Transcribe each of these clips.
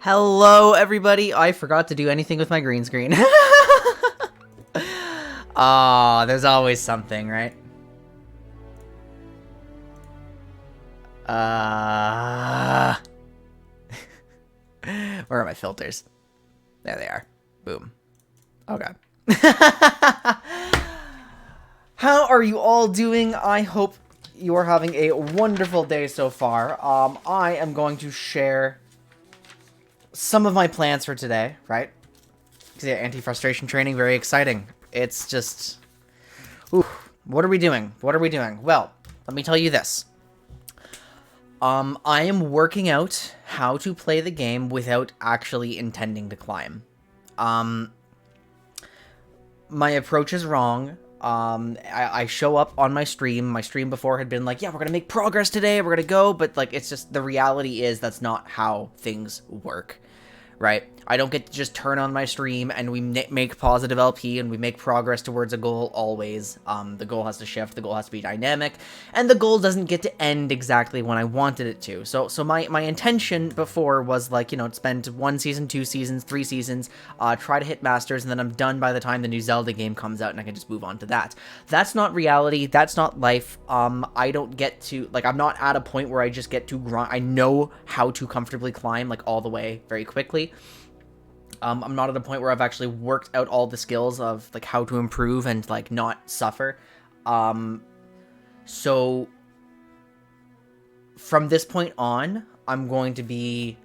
Hello, everybody. I forgot to do anything with my green screen. Oh, there's always something, right? Where are my filters? There they are. Boom. Okay. How are you all doing? I hope you are having a wonderful day so far. I am going to share some of my plans for today, right? Yeah, anti-frustration training, very exciting. It's just... Ooh, what are we doing? What are we doing? Well, let me tell you this. I am working out how to play the game without actually intending to climb. My approach is wrong. I show up on my stream. My stream before had been like, yeah, we're gonna make progress today, we're gonna go, but like, it's just, the reality is that's not how things work. Right? I don't get to just turn on my stream and we make positive LP and we make progress towards a goal always. The goal has to shift, the goal has to be dynamic, and the goal doesn't get to end exactly when I wanted it to. So my intention before was like, you know, spend 1 season, 2 seasons, 3 seasons, try to hit Masters, and then I'm done by the time the new Zelda game comes out and I can just move on to that. That's not reality, that's not life. I don't get to, like, I'm not at a point where I just get to grind. I know how to comfortably climb, like, all the way very quickly. I'm not at a point where I've actually worked out all the skills of, like, how to improve and, like, not suffer. So from this point on, I'm going to be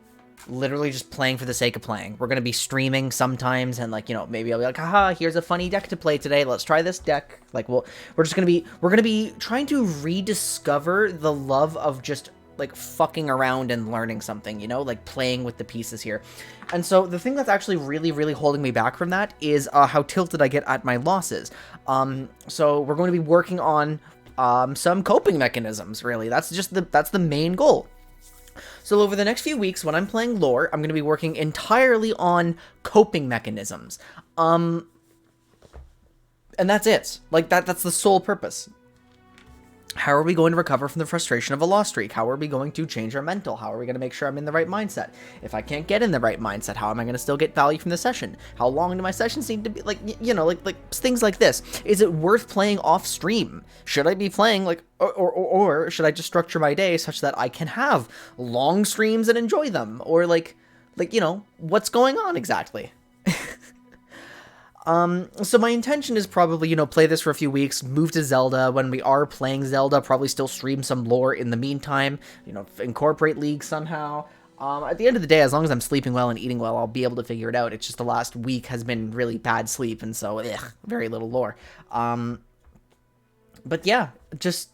literally just playing for the sake of playing. We're going to be streaming sometimes, and, like, you know, maybe I'll be like, haha, here's a funny deck to play today. Let's try this deck. Like, we're going to be trying to rediscover the love of just, like, fucking around and learning something, you know, like playing with the pieces here. And so the thing that's actually really, really holding me back from that is how tilted I get at my losses. So we're going to be working on some coping mechanisms, really. That's the main goal. So over the next few weeks, when I'm playing lore, I'm going to be working entirely on coping mechanisms. And that's it. Like, that's the sole purpose. How are we going to recover from the frustration of a loss streak? How are we going to change our mental? How are we going to make sure I'm in the right mindset? If I can't get in the right mindset, how am I going to still get value from the session? How long do my sessions need to be? Like, you know, like things like this. Is it worth playing off stream? Should I be playing, like, or should I just structure my day such that I can have long streams and enjoy them? Or like, you know, what's going on exactly? So my intention is probably, you know, play this for a few weeks, move to Zelda. When we are playing Zelda, probably still stream some lore in the meantime, you know, incorporate League somehow. At the end of the day, as long as I'm sleeping well and eating well, I'll be able to figure it out. It's just the last week has been really bad sleep, and so, very little lore. But yeah, just...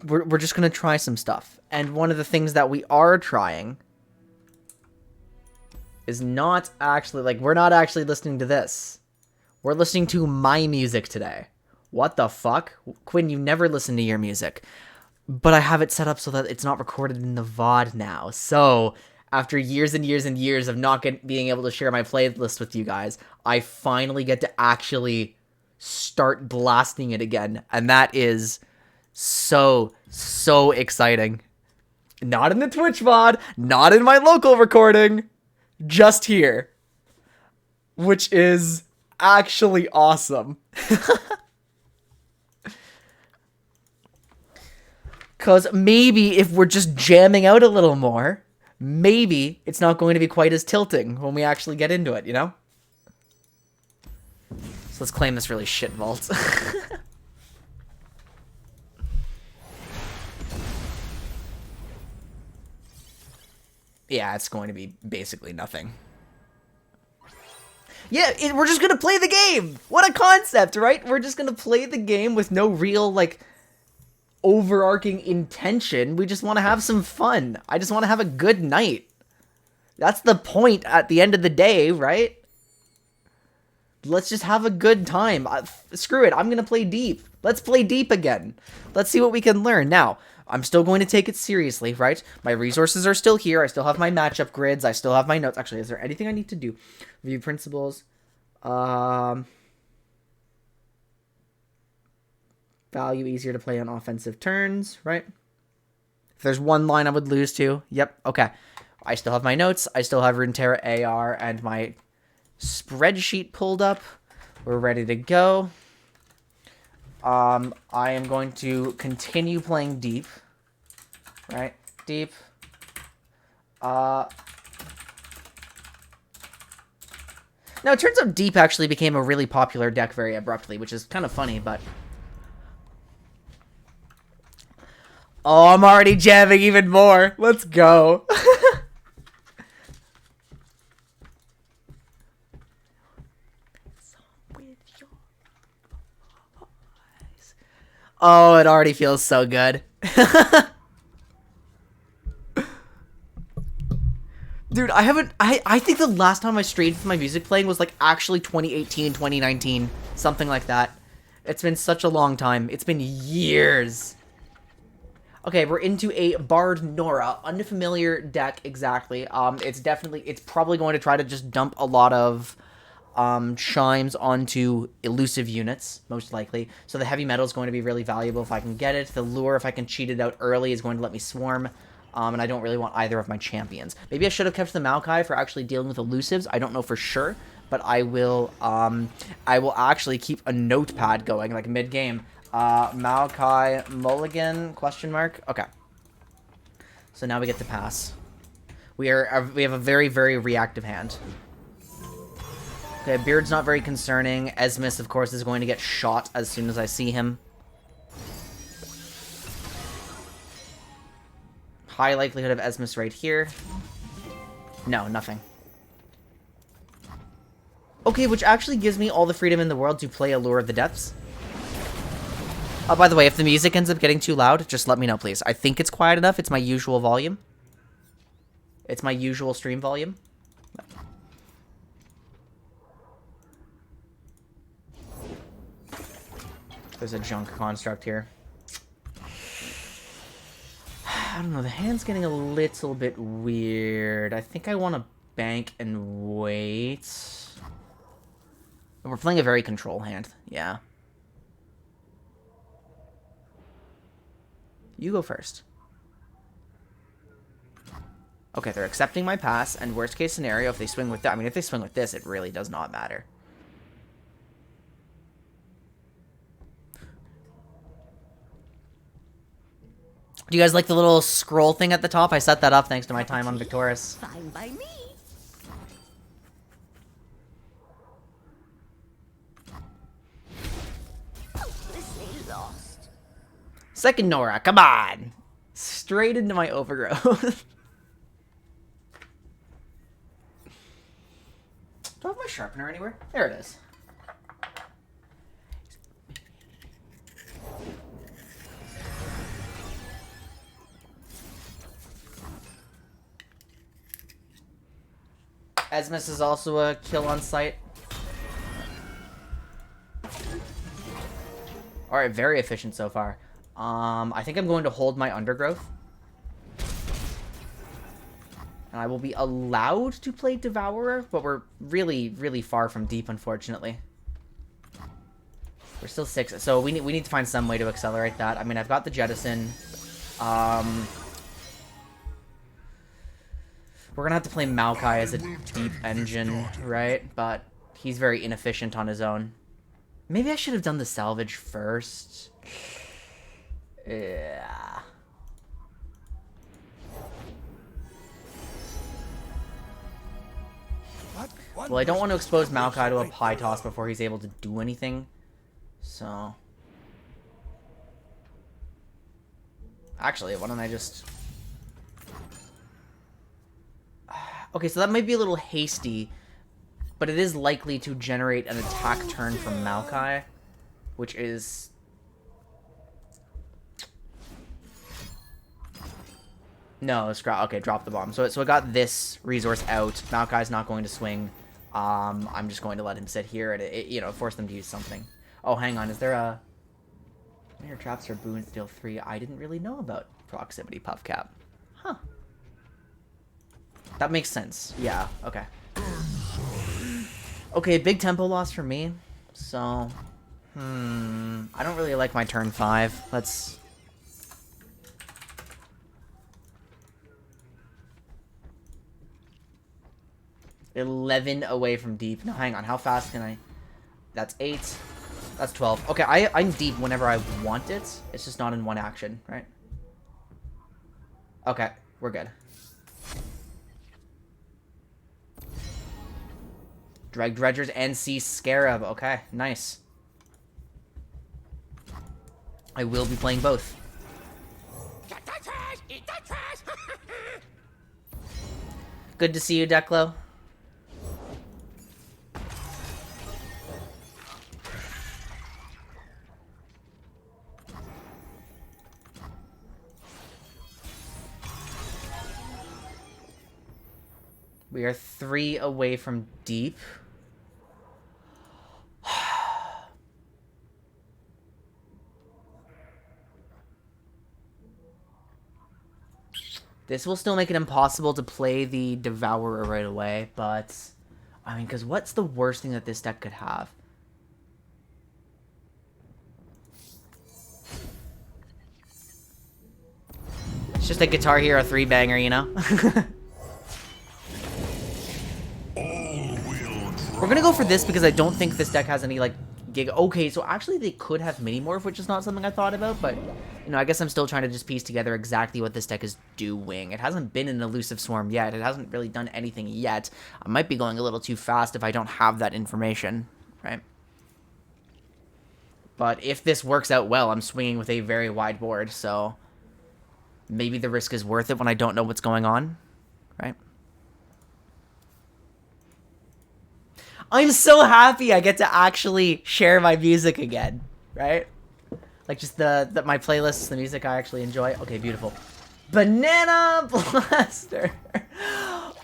We're just gonna try some stuff. And one of the things that we are trying is not actually, like, we're not actually listening to this. We're listening to my music today. What the fuck? Quinn, you never listen to your music. But I have it set up so that it's not recorded in the VOD now. So, after years and years and years of not being able to share my playlist with you guys, I finally get to actually start blasting it again. And that is so exciting. Not in the Twitch VOD, not in my local recording, just here, which is actually awesome. Because maybe if we're just jamming out a little more, maybe it's not going to be quite as tilting when we actually get into it, you know? So let's claim this really shit vault. Yeah, it's going to be basically nothing. Yeah, we're just gonna play the game! What a concept, right? We're just gonna play the game with no real, like, overarching intention. We just want to have some fun. I just want to have a good night. That's the point at the end of the day, right? Let's just have a good time. Screw it, I'm gonna play deep. Let's play deep again. Let's see what we can learn. Now, I'm still going to take it seriously, right? My resources are still here. I still have my matchup grids. I still have my notes. Actually, is there anything I need to do? Review principles. Value easier to play on offensive turns, right? there's one line I would lose to. Yep, okay. I still have my notes. I still have Runeterra AR and my spreadsheet pulled up. We're ready to go. I am going to continue playing deep. Right? Deep. Now, it turns out deep actually became a really popular deck very abruptly, which is kind of funny, but... Oh, I'm already jamming even more. Let's go. Oh, it already feels so good. Dude, I think the last time I streamed with my music playing was like actually 2018, 2019, something like that. It's been such a long time. It's been years. Okay, we're into a Bard Nora, unfamiliar deck exactly. It's probably going to try to just dump a lot of chimes onto elusive units, most likely. So the heavy metal is going to be really valuable if I can get it. The lure, if I can cheat it out early, is going to let me swarm. And I don't really want either of my champions. Maybe I should have kept the Maokai for actually dealing with elusives. I don't know for sure, but I will actually keep a notepad going, like mid-game. Maokai Mulligan, question mark? Okay. So now we get to pass. We have a very, very reactive hand. Okay, Beard's not very concerning. Esmus, of course, is going to get shot as soon as I see him. High likelihood of Esmus right here. No, nothing. Okay, which actually gives me all the freedom in the world to play Allure of the Depths. Oh, by the way, if the music ends up getting too loud, just let me know, please. I think it's quiet enough. It's my usual volume. It's my usual stream volume. There's a junk construct here. I don't know, the hand's getting a little bit weird. I think I want to bank and wait. We're playing a very control hand, yeah. You go first. Okay, they're accepting my pass, and worst case scenario, if they swing with that, I mean, if they swing with this, it really does not matter. Do you guys like the little scroll thing at the top? I set that up thanks to my time on Victorious. Fine by me. This ain't lost. Second Nora, come on! Straight into my overgrowth. Do I have my sharpener anywhere? There it is. Esmus is also a kill on sight. Alright, very efficient so far. I think I'm going to hold my undergrowth. And I will be allowed to play Devourer, but we're really, really far from deep, unfortunately. We're still 6, so we need to find some way to accelerate that. I mean, I've got the Jettison. We're gonna have to play Maokai as a deep engine, right? But he's very inefficient on his own. Maybe I should have done the salvage first. Yeah. Well, I don't want to expose Maokai to a pie toss before he's able to do anything. So... Actually, why don't I just... Okay, so that might be a little hasty, but it is likely to generate an attack turn from Maokai, which is... No, okay, drop the bomb. So I got this resource out. Maokai's not going to swing. I'm just going to let him sit here and, you know, force them to use something. Oh, hang on. Is there a... Your traps are boons deal 3. I didn't really know about proximity puff cap. Huh. That makes sense. Yeah, okay. Okay, big tempo loss for me. So, I don't really like my turn 5. Let's... 11 away from deep. No, hang on. How fast can I... That's 8. That's 12. Okay, I'm deep whenever I want it. It's just not in one action, right? Okay, we're good. Drag Dredgers and Sea Scarab. Okay, nice. I will be playing both. Good to see you, Declo. We are 3 away from deep. This will still make it impossible to play the Devourer right away, but... I mean, because what's the worst thing that this deck could have? It's just a Guitar Hero 3-banger, you know? We're gonna go for this because I don't think this deck has any, like, gig... Okay, so actually they could have Mini-Morph, which is not something I thought about, but... You know, I guess I'm still trying to just piece together exactly what this deck is doing. It hasn't been an Elusive Swarm yet. It hasn't really done anything yet. I might be going a little too fast if I don't have that information, right? But if this works out well, I'm swinging with a very wide board, so... Maybe the risk is worth it when I don't know what's going on, right? I'm so happy I get to actually share my music again, right? Like, just my playlists, the music I actually enjoy. Okay, beautiful. Banana Blaster!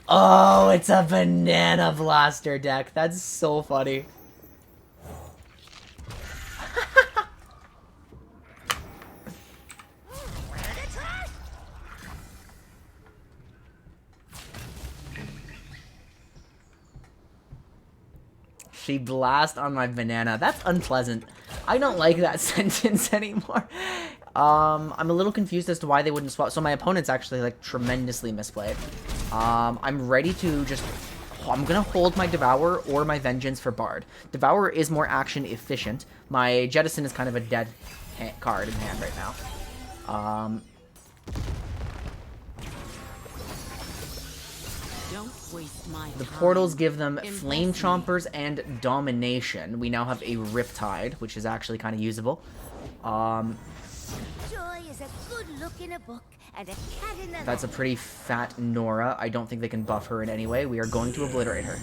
Oh, it's a Banana Blaster deck. That's so funny. She blast on my banana. That's unpleasant. I don't like that sentence anymore. I'm a little confused as to why they wouldn't swap. So my opponent's actually, like, tremendously misplayed. I'm ready to just... I'm gonna hold my Devour or my Vengeance for Bard. Devour is more action efficient. My Jettison is kind of a dead card in hand right now. The portals give them Flame Chompers and Domination. We now have a Riptide, which is actually kind of usable. Joy is a good look in a book and a cat in the... That's a pretty fat Nora. I don't think they can buff her in any way. We are going to obliterate her.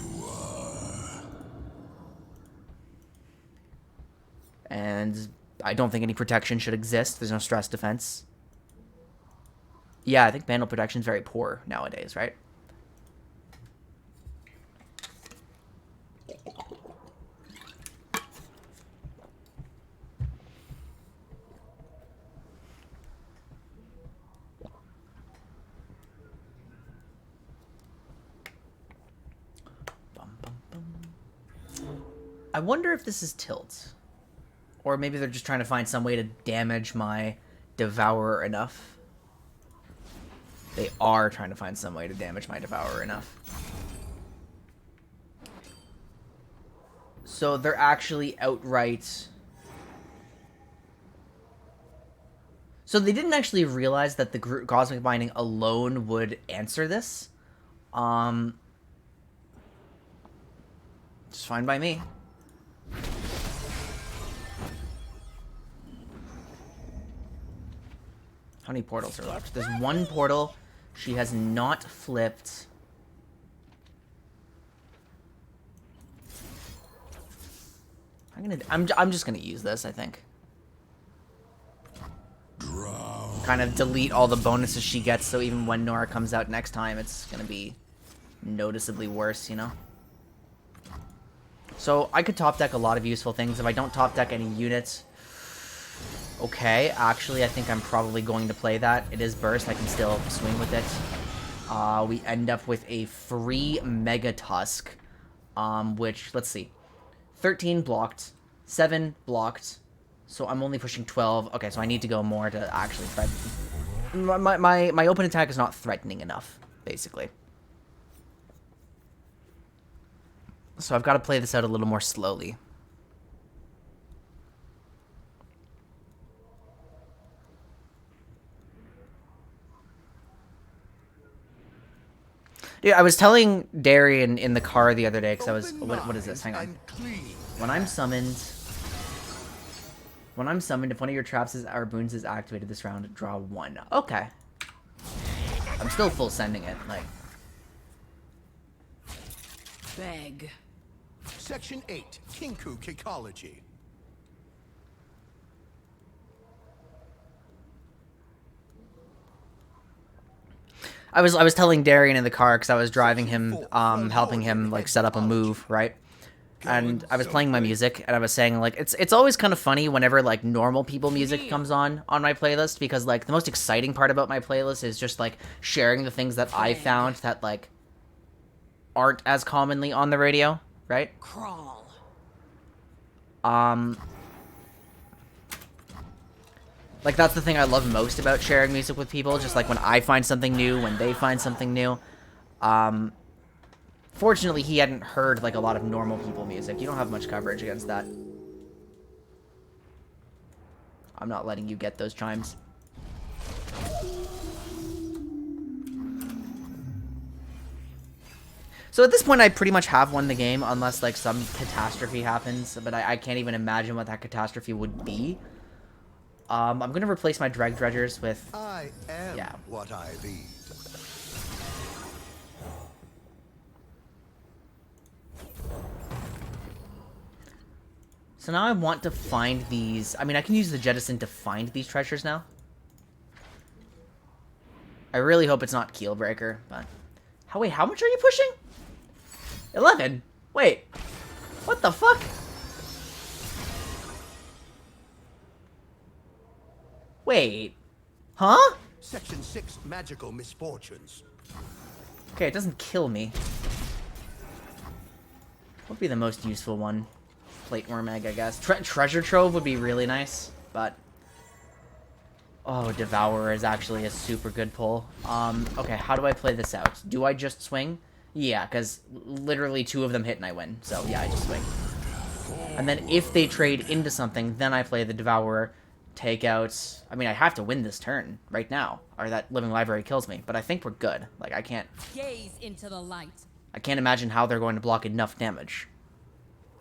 And I don't think any protection should exist. There's no stress defense. Yeah, I think Vandal protection is very poor nowadays, right? I wonder if this is tilt. Or maybe they're just trying to find some way to damage my Devourer enough. They are trying to find some way to damage my Devourer enough. So they're actually outright... So they didn't actually realize that the Cosmic Binding alone would answer this. It's fine by me. How many portals are left? There's one portal. She has not flipped. I'm just gonna use this, I think. Kind of delete all the bonuses she gets, so even when Nora comes out next time, it's gonna be noticeably worse, you know? So I could top deck a lot of useful things. If I don't top deck any units, okay, actually I think I'm probably going to play that. It is burst, I can still swing with it. We end up with a free Mega Tusk, which, let's see, 13 blocked, 7 blocked, so I'm only pushing 12. Okay, so I need to go more to actually threaten. My open attack is not threatening enough, basically. So I've got to play this out a little more slowly. Dude, I was telling Darian in the car the other day, because I was... What is this? Hang on. When I'm summoned, if one of your traps or boons is activated this round, draw 1. Okay. I'm still full sending it, like... Beg. Section 8, Kinku Kikology. I was telling Darian in the car because I was driving him, helping him like set up a move, right? And I was playing my music, and I was saying like it's always kind of funny whenever like normal people music comes on my playlist, because like the most exciting part about my playlist is just like sharing the things that I found that like aren't as commonly on the radio, right? Crawl. Like, that's the thing I love most about sharing music with people, just, like, when I find something new, when they find something new. Fortunately, he hadn't heard, like, a lot of normal people music. You don't have much coverage against that. I'm not letting you get those chimes. So at this point, I pretty much have won the game, unless, like, some catastrophe happens. But I can't even imagine what that catastrophe would be. I'm going to replace my Dreg Dredgers with... I am yeah. what I lead. So now I want to find these... I mean, I can use the Jettison to find these treasures now. I really hope it's not Keelbreaker, but... Wait, how much are you pushing? 11. Wait. What the fuck? Wait. Huh? Section 6, Magical Misfortunes. Okay, it doesn't kill me. What would be the most useful one? Plate Worm Egg, I guess. Treasure Trove would be really nice, but... Oh, Devourer is actually a super good pull. Okay, how do I play this out? Do I just swing? Yeah, because literally 2 of them hit and I win. So, yeah, I just swing. And then if they trade into something, then I play the Devourer, take out... I mean, I have to win this turn right now, or that Living Library kills me. But I think we're good. Like, I can't... Gaze into the light. I can't imagine how they're going to block enough damage.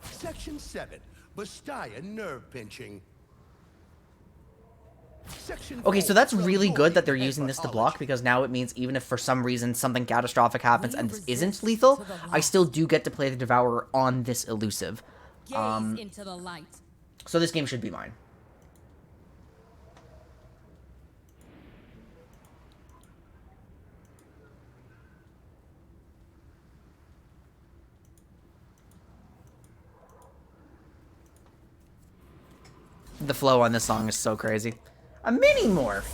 Section 7, Bastia Nerve Pinching. Section Okay, so 4, that's really good that they're using this to Headbuttology. block, because now it means even if for some reason something catastrophic happens and this isn't lethal, I still do get to play the Devourer on this elusive. Gaze into the light. So this game should be mine. The flow on this song is so crazy. A mini morph.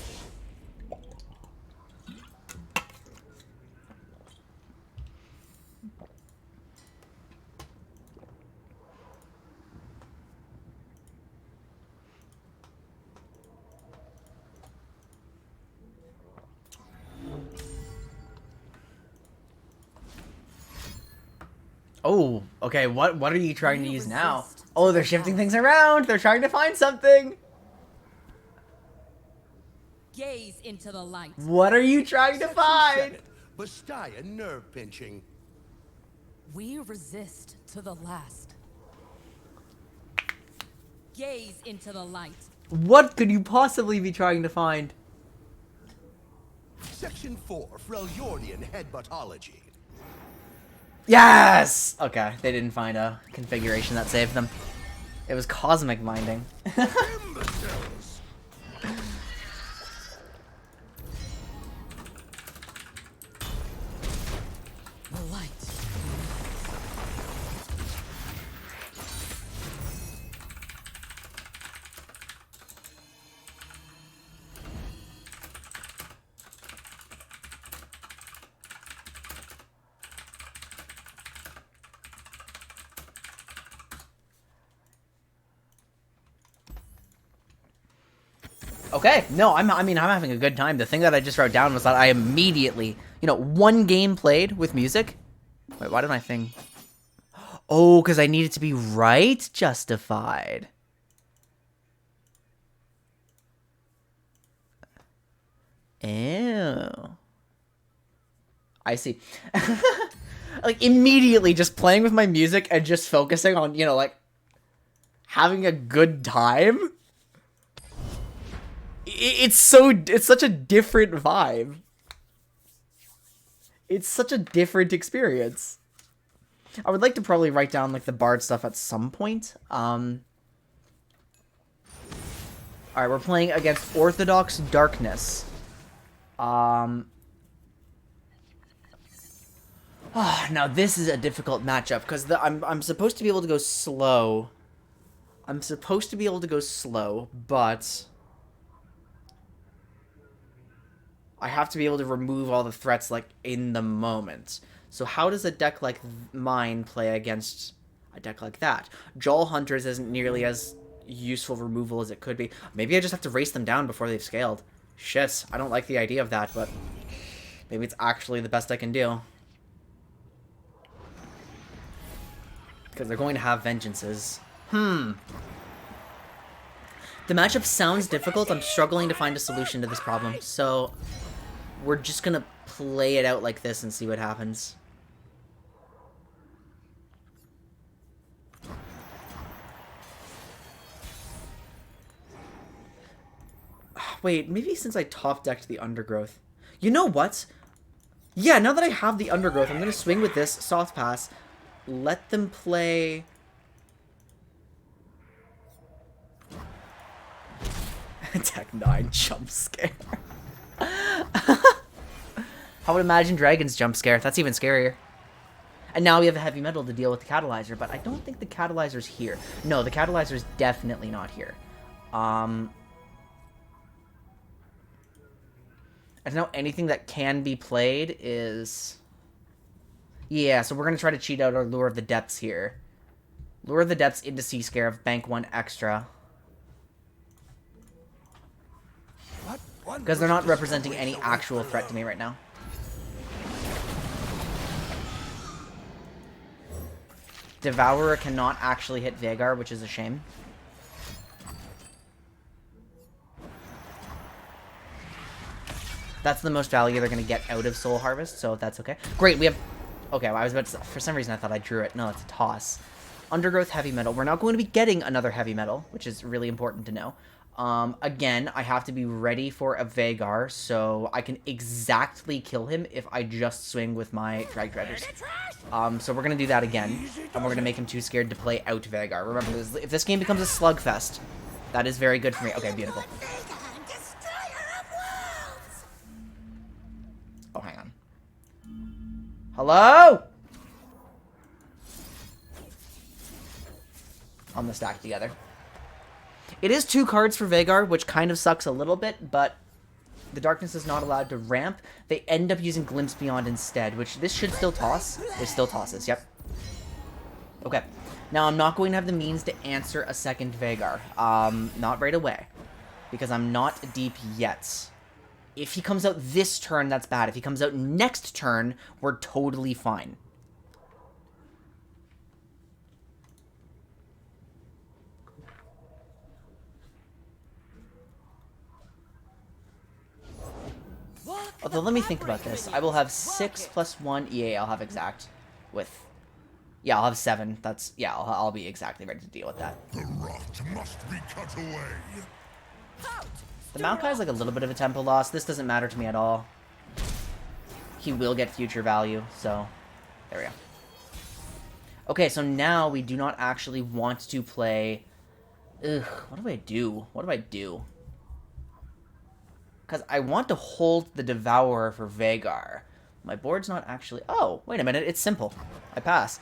Oh, okay, what are you trying to use now? Oh, they're shifting things around. They're trying to find something. Gaze into the light. What are you trying to Section find? 7, Bastia Nerve Pinching. We resist to the last. Gaze into the light. What could you possibly be trying to find? Section 4, Freljordian Headbuttology. Yes! Okay, they didn't find a configuration that saved them. It was Cosmic Binding. Imbeciles. The light. Okay, no, I mean, I'm having a good time. The thing that I just wrote down was that I immediately, 1 game played with music. Wait, why did my thing... Oh, because I need it to be right justified. Ew. I see. Like, immediately just playing with my music and just focusing on, you know, like, having a good time. It's such a different vibe. It's such a different experience. I would like to probably write down, like, the bard stuff at some point. Alright, we're playing against Orthodox Darkness. Now this is a difficult matchup, because I'm supposed to be able to go slow. I'm supposed to be able to go slow, but I have to be able to remove all the threats, like, in the moment. So how does a deck like mine play against a deck like that? Jawl Hunters isn't nearly as useful removal as it could be. Maybe I just have to race them down before they've scaled. Shit, I don't like the idea of that, but maybe it's actually the best I can do. Because they're going to have vengeances. The matchup sounds difficult. I'm struggling to find a solution to this problem. So we're just going to play it out like this and see what happens. Wait, maybe since I top-decked the Undergrowth. You know what? Yeah, now that I have the Undergrowth, I'm going to swing with this Soft Pass. Let them play... Tech 9 jump scare. How would Imagine Dragons jump scare? That's even scarier. And now we have a heavy metal to deal with the Catalyzer, but I don't think the Catalyzer's here. No, the Catalyzer's definitely not here. And now anything that can be played is... Yeah, so we're going to try to cheat out our Lure of the Depths here. Lure of the Depths into Sea Scarab, bank 1 extra. Because they're not representing any actual threat to me right now. Devourer cannot actually hit Vhagar, which is a shame. That's the most value they're going to get out of Soul Harvest, so that's okay. Great, we have... Okay, well, I was about to... For some reason, I thought I drew it. No, it's a toss. Undergrowth Heavy Metal. We're not going to be getting another Heavy Metal, which is really important to know. Again, I have to be ready for a Vhagar, so I can exactly kill him if I just swing with my Drag Dreaders. So we're going to do that again, and we're going to make him too scared to play out Vhagar. Remember, if this game becomes a slugfest, that is very good for me. Okay, beautiful. Oh, hang on. Hello? On the stack together. It is 2 cards for Vhagar, which kind of sucks a little bit, but the Darkness is not allowed to ramp. They end up using Glimpse Beyond instead, which this should still toss. It still tosses, yep. Okay. Now, I'm not going to have the means to answer a second Vhagar. Not right away, because I'm not deep yet. If he comes out this turn, that's bad. If he comes out next turn, we're totally fine. Although, let me think about this. I will have 6 plus 1 EA. I'll have exact with... Yeah, I'll have 7. That's... Yeah, I'll be exactly ready to deal with that. The rot must be cut away. The Maokai is like a little bit of a tempo loss. This doesn't matter to me at all. He will get future value, so... There we go. Okay, so now we do not actually want to play... Ugh, what do I do? What do I do? Because I want to hold the Devourer for Vhagar. My board's not actually... Oh, wait a minute. It's simple. I pass.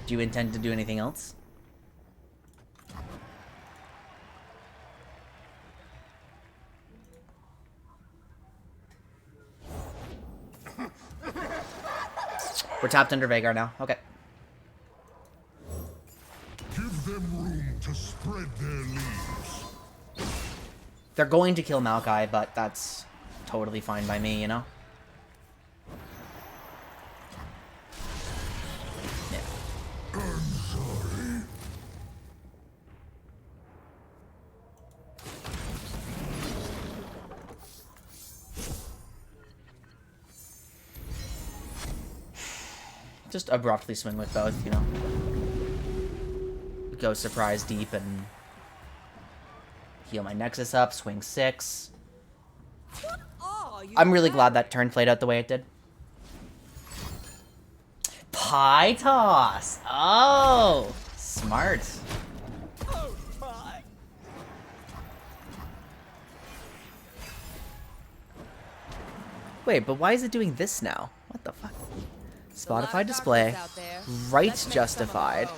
Do you intend to do anything else? We're tapped under Vhagar now. Okay. spread their leaves. They're going to kill Maokai, but that's totally fine by me, you know? Yeah. I'm sorry. Just abruptly swing with both, you know? Go surprise deep and heal my Nexus up, swing 6. I'm really glad that turn played out the way it did. Pie toss! Oh! Smart. Wait, but why is it doing this now? What the fuck? Spotify display. Rights justified.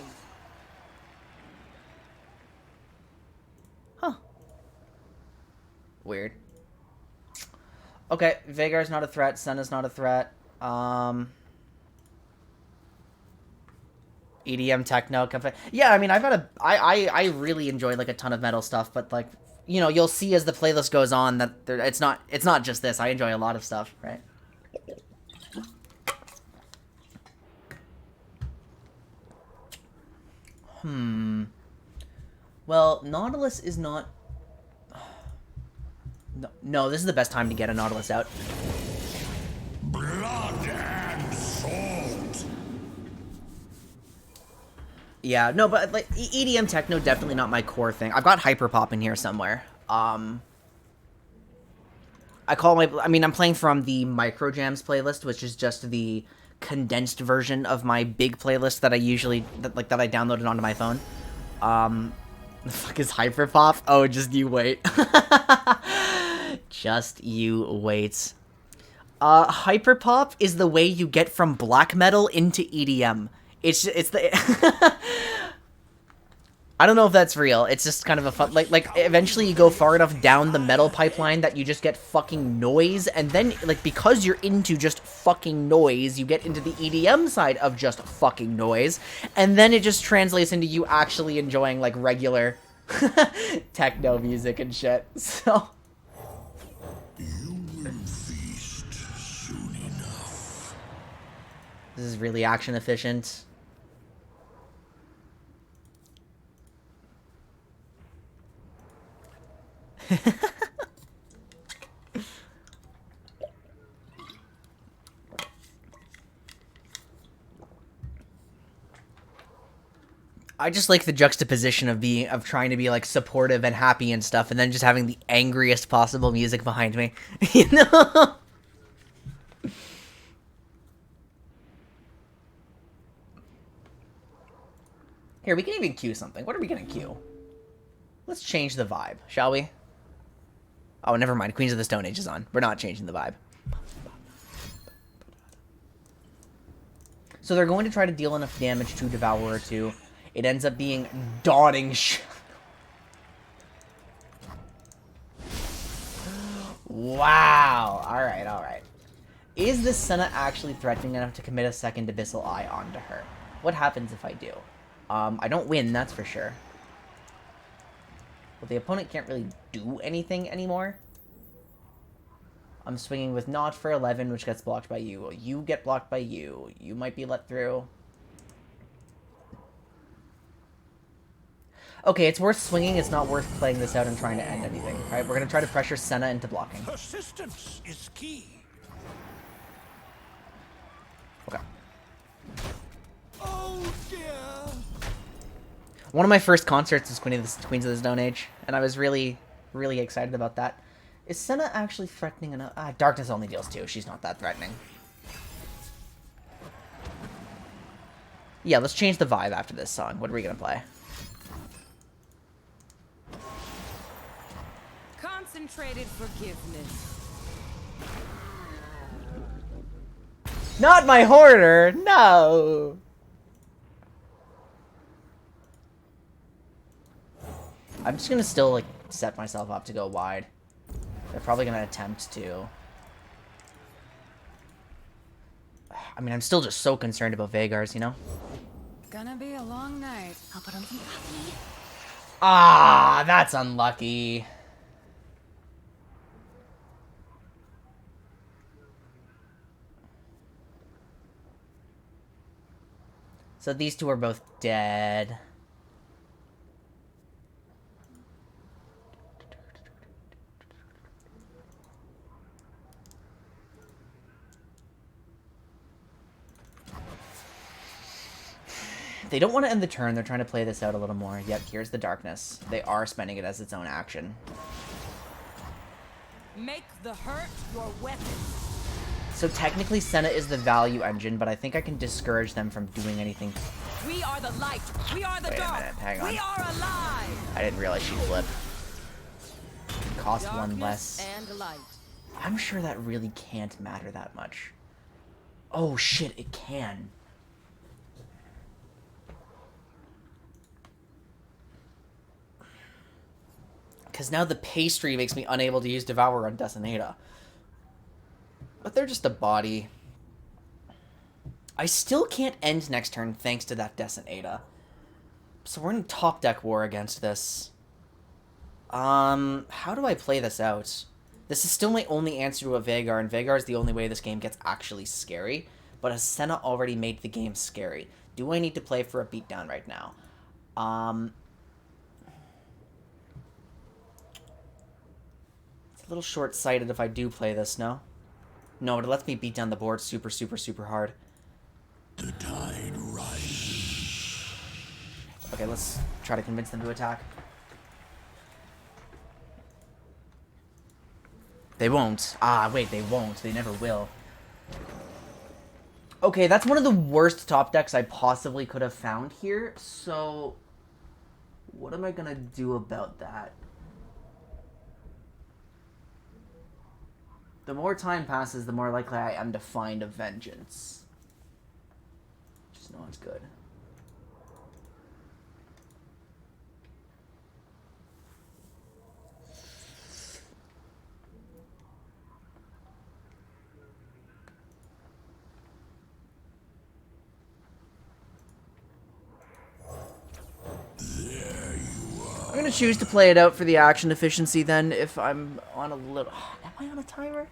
Huh. Weird. Okay, Veigar's not a threat. Senna's not a threat. EDM techno. Yeah, I mean, I really enjoy like a ton of metal stuff, but like, you know, you'll see as the playlist goes on that it's not just this. I enjoy a lot of stuff, right? Well, Nautilus is not... No, this is the best time to get a Nautilus out. Blood and salt. Yeah, no, but like EDM techno, definitely not my core thing. I've got hyperpop in here somewhere. I'm playing from the Micro Jams playlist, which is just the condensed version of my big playlist that I usually that I downloaded onto my phone. The fuck is hyperpop? Oh, just you wait. Just you wait. Hyperpop is the way you get from black metal into EDM. It's the I don't know if that's real. It's just kind of a fun, like eventually you go far enough down the metal pipeline that you just get fucking noise, and then like because you're into just fucking noise, you get into the EDM side of just fucking noise, and then it just translates into you actually enjoying like regular techno music and shit. So You will feast soon enough. this is really action efficient. I just like the juxtaposition of trying to be like supportive and happy and stuff, and then just having the angriest possible music behind me. You know? Here, we can even cue something. What are we gonna cue? Let's change the vibe, shall we? Oh, never mind. Queens of the Stone Age is on. We're not changing the vibe. So they're going to try to deal enough damage to Devourer 2. It ends up being Dawning Shadow. Wow. Alright, alright. Is this Senna actually threatening enough to commit a second Abyssal Eye onto her? What happens if I do? I don't win, that's for sure. Well, the opponent can't really do anything anymore. I'm swinging with Notch for 11, which gets blocked by you. You get blocked by you. You might be let through. Okay, it's worth swinging. It's not worth playing this out and trying to end anything. All right, we're going to try to pressure Senna into blocking. Persistence is key. Okay. Oh dear. One of my first concerts was Queens of the Stone Age, and I was really, really excited about that. Is Senna actually threatening enough? Darkness only deals 2. She's not that threatening. Yeah, let's change the vibe after this song. What are we going to play? Concentrated forgiveness. Not my hoarder! No! I'm just gonna still, like, set myself up to go wide. They're probably gonna attempt to. I mean, I'm still just so concerned about Veigar's, you know? Gonna be a long night. I'll put on some coffee. Ah, that's unlucky. So these two are both dead. They don't want to end the turn. They're trying to play this out a little more. Yep, here's the darkness. They are spending it as its own action. Make the hurt your weapon. So technically Senna is the value engine, but I think I can discourage them from doing anything. We are the light. We are the Wait a dark. minute, hang on. We are alive. I didn't realize she'd flip. Cost Darkness one less. and light. I'm sure that really can't matter that much. Oh shit, it can. Because now the pastry makes me unable to use Devour on Desinata. But they're just a body. I still can't end next turn thanks to that Desinata. So we're in top deck war against this. How do I play this out? This is still my only answer to a Vhagar, and Vhagar is the only way this game gets actually scary. But has Senna already made the game scary? Do I need to play for a beatdown right now? It's a little short-sighted if I do play this, no? No, it lets me beat down the board super, super, super hard. The tide rises. Okay, let's try to convince them to attack. They won't. Ah, wait, they won't. They never will. Okay, that's one of the worst top decks I possibly could have found here, so what am I gonna do about that? The more time passes, the more likely I am to find a vengeance. Just know it's good. I'm gonna choose to play it out for the action efficiency then, if I'm on a little... Am I on a timer?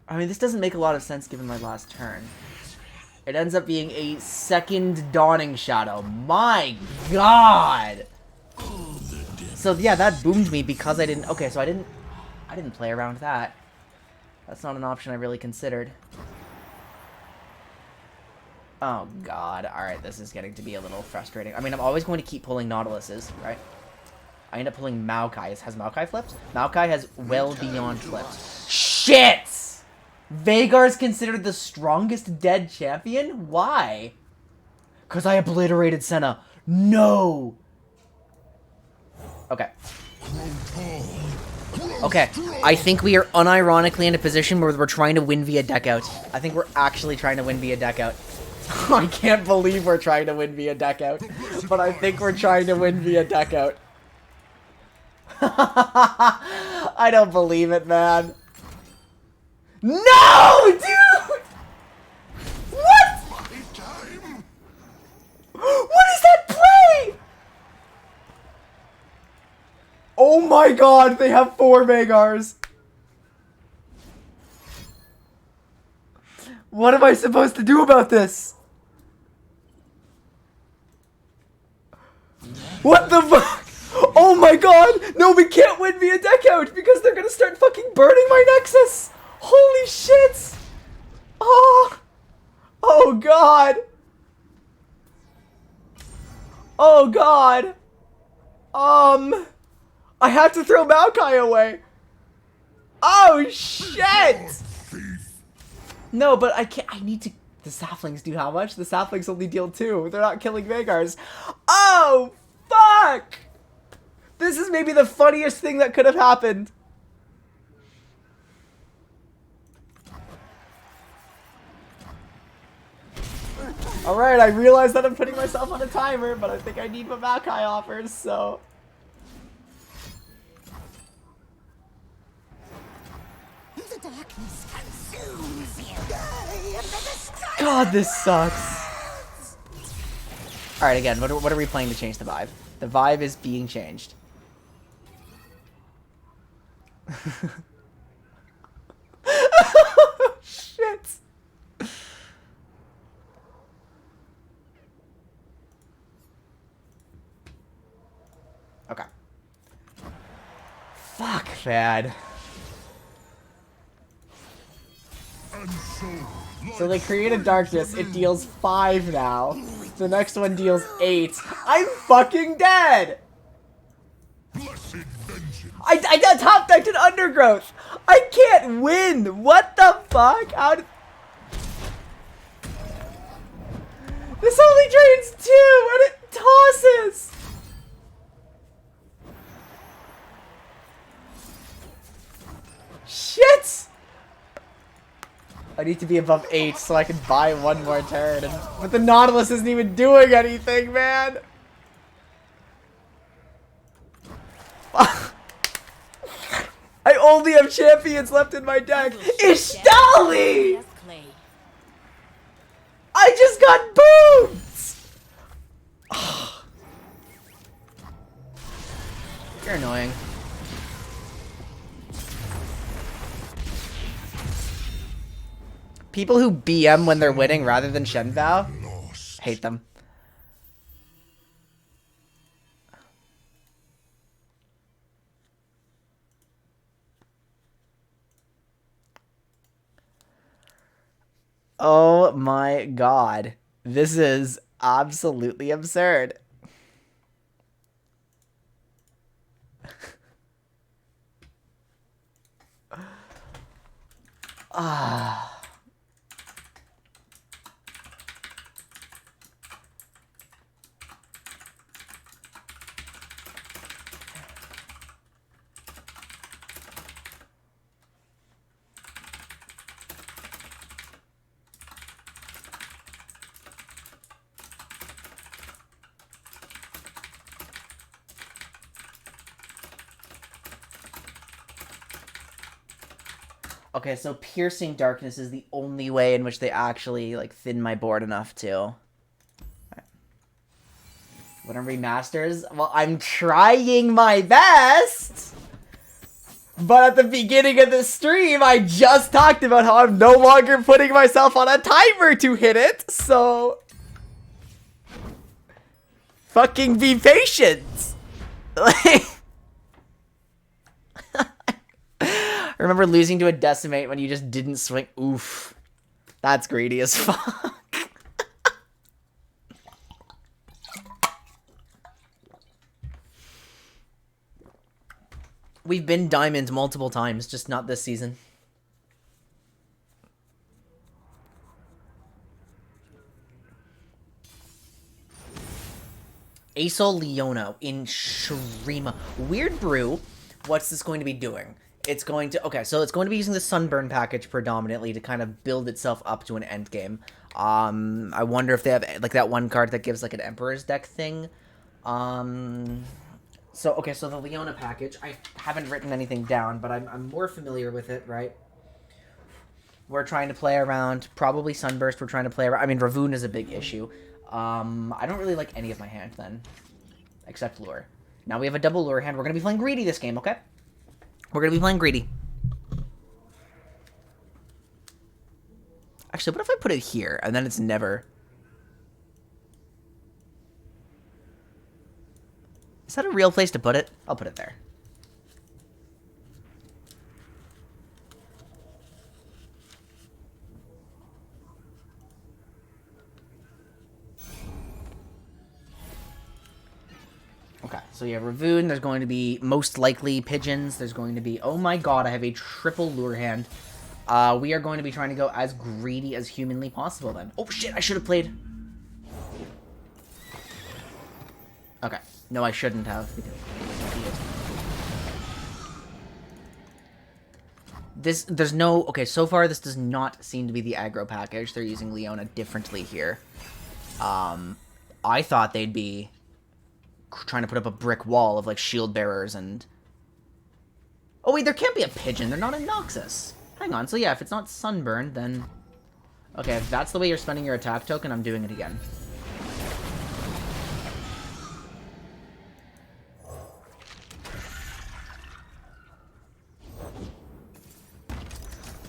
I mean, this doesn't make a lot of sense given my last turn. It ends up being a second Dawning Shadow. My god! So yeah, that boomed me because I didn't... Okay, so I didn't play around that. That's not an option I really considered. Oh god, alright, this is getting to be a little frustrating. I mean, I'm always going to keep pulling Nautiluses, right? I end up pulling Maokai. Has Maokai flipped? Maokai has well beyond flipped. Shit! Vhagar's considered the strongest dead champion? Why? Because I obliterated Senna. No! Okay. Okay, I think we are unironically in a position where we're trying to win via deck out. I think we're actually trying to win via deck out. I can't believe we're trying to win via deck out, but I think we're trying to win via deck out. I don't believe it, man. No, dude! What? What is that play? Oh my god, they have 4 Vhagars. What am I supposed to do about this? What the fuck? Oh my god! No, we can't win via deck out because they're gonna start fucking burning my Nexus! Holy shit! Oh! Oh god! Oh god! I have to throw Maokai away! Oh shit! No, but I can't. I need to. The Saplings do how much? The Saplings only deal 2. They're not killing Vhagars. Oh, fuck! This is maybe the funniest thing that could have happened. Alright, I realize that I'm putting myself on a timer, but I think I need what Maokai offers, so... The darkness consumes you. God, this sucks. Alright, again, what are we playing to change the vibe? The vibe is being changed. Shit. Okay. Fuck, man. So they created darkness. It deals 5 now. The next one deals 8. I'm fucking dead! I top decked an undergrowth! I can't win! What the fuck? How did... This only drains 2 and it tosses! Shit! I need to be above 8 so I can buy 1 more turn. But the Nautilus isn't even doing anything, man! I only have champions left in my deck. Ishtali! I just got boomed! You're annoying. People who BM when they're winning rather than Shenvow, hate them. Oh my god. This is absolutely absurd. Ah. Okay, so Piercing Darkness is the only way in which they actually, like, thin my board enough to. Right. What are remasters? Well, I'm trying my best! But at the beginning of the stream, I just talked about how I'm no longer putting myself on a timer to hit it, so... Fucking be patient! I remember losing to a Decimate when you just didn't swing. Oof. That's greedy as fuck. We've been diamonds multiple times, just not this season. Asol Leona in Shrima. Weird Brew. What's this going to be doing? It's going to... Okay, so it's going to be using the Sunburn package predominantly to kind of build itself up to an end game. I wonder if they have, like, that one card that gives, like, an Emperor's deck thing. So, okay, so the Leona package, I haven't written anything down, but I'm more familiar with it, right? We're trying to play around, probably Sunburst, we're trying to play around... I mean, Ravoon is a big issue. I don't really like any of my hand, then. Except Lure. Now we have a double Lure hand. We're going to be playing Greedy this game, okay? We're going to be playing Greedy. Actually, what if I put it here, and then it's never... Is that a real place to put it? I'll put it there. Okay, so you have Ravoon, there's going to be most likely Pigeons, there's going to be... Oh my god, I have a triple Lure hand. We are going to be trying to go as greedy as humanly possible then. Oh shit, I should have played... Okay, no I shouldn't have. There's no... Okay, so far this does not seem to be the aggro package. They're using Leona differently here. I thought they'd be... trying to put up a brick wall of, like, shield bearers and... Oh, wait, there can't be a Pigeon. They're not in Noxus. Hang on. So, yeah, if it's not Sunburned, then... Okay, if that's the way you're spending your attack token, I'm doing it again.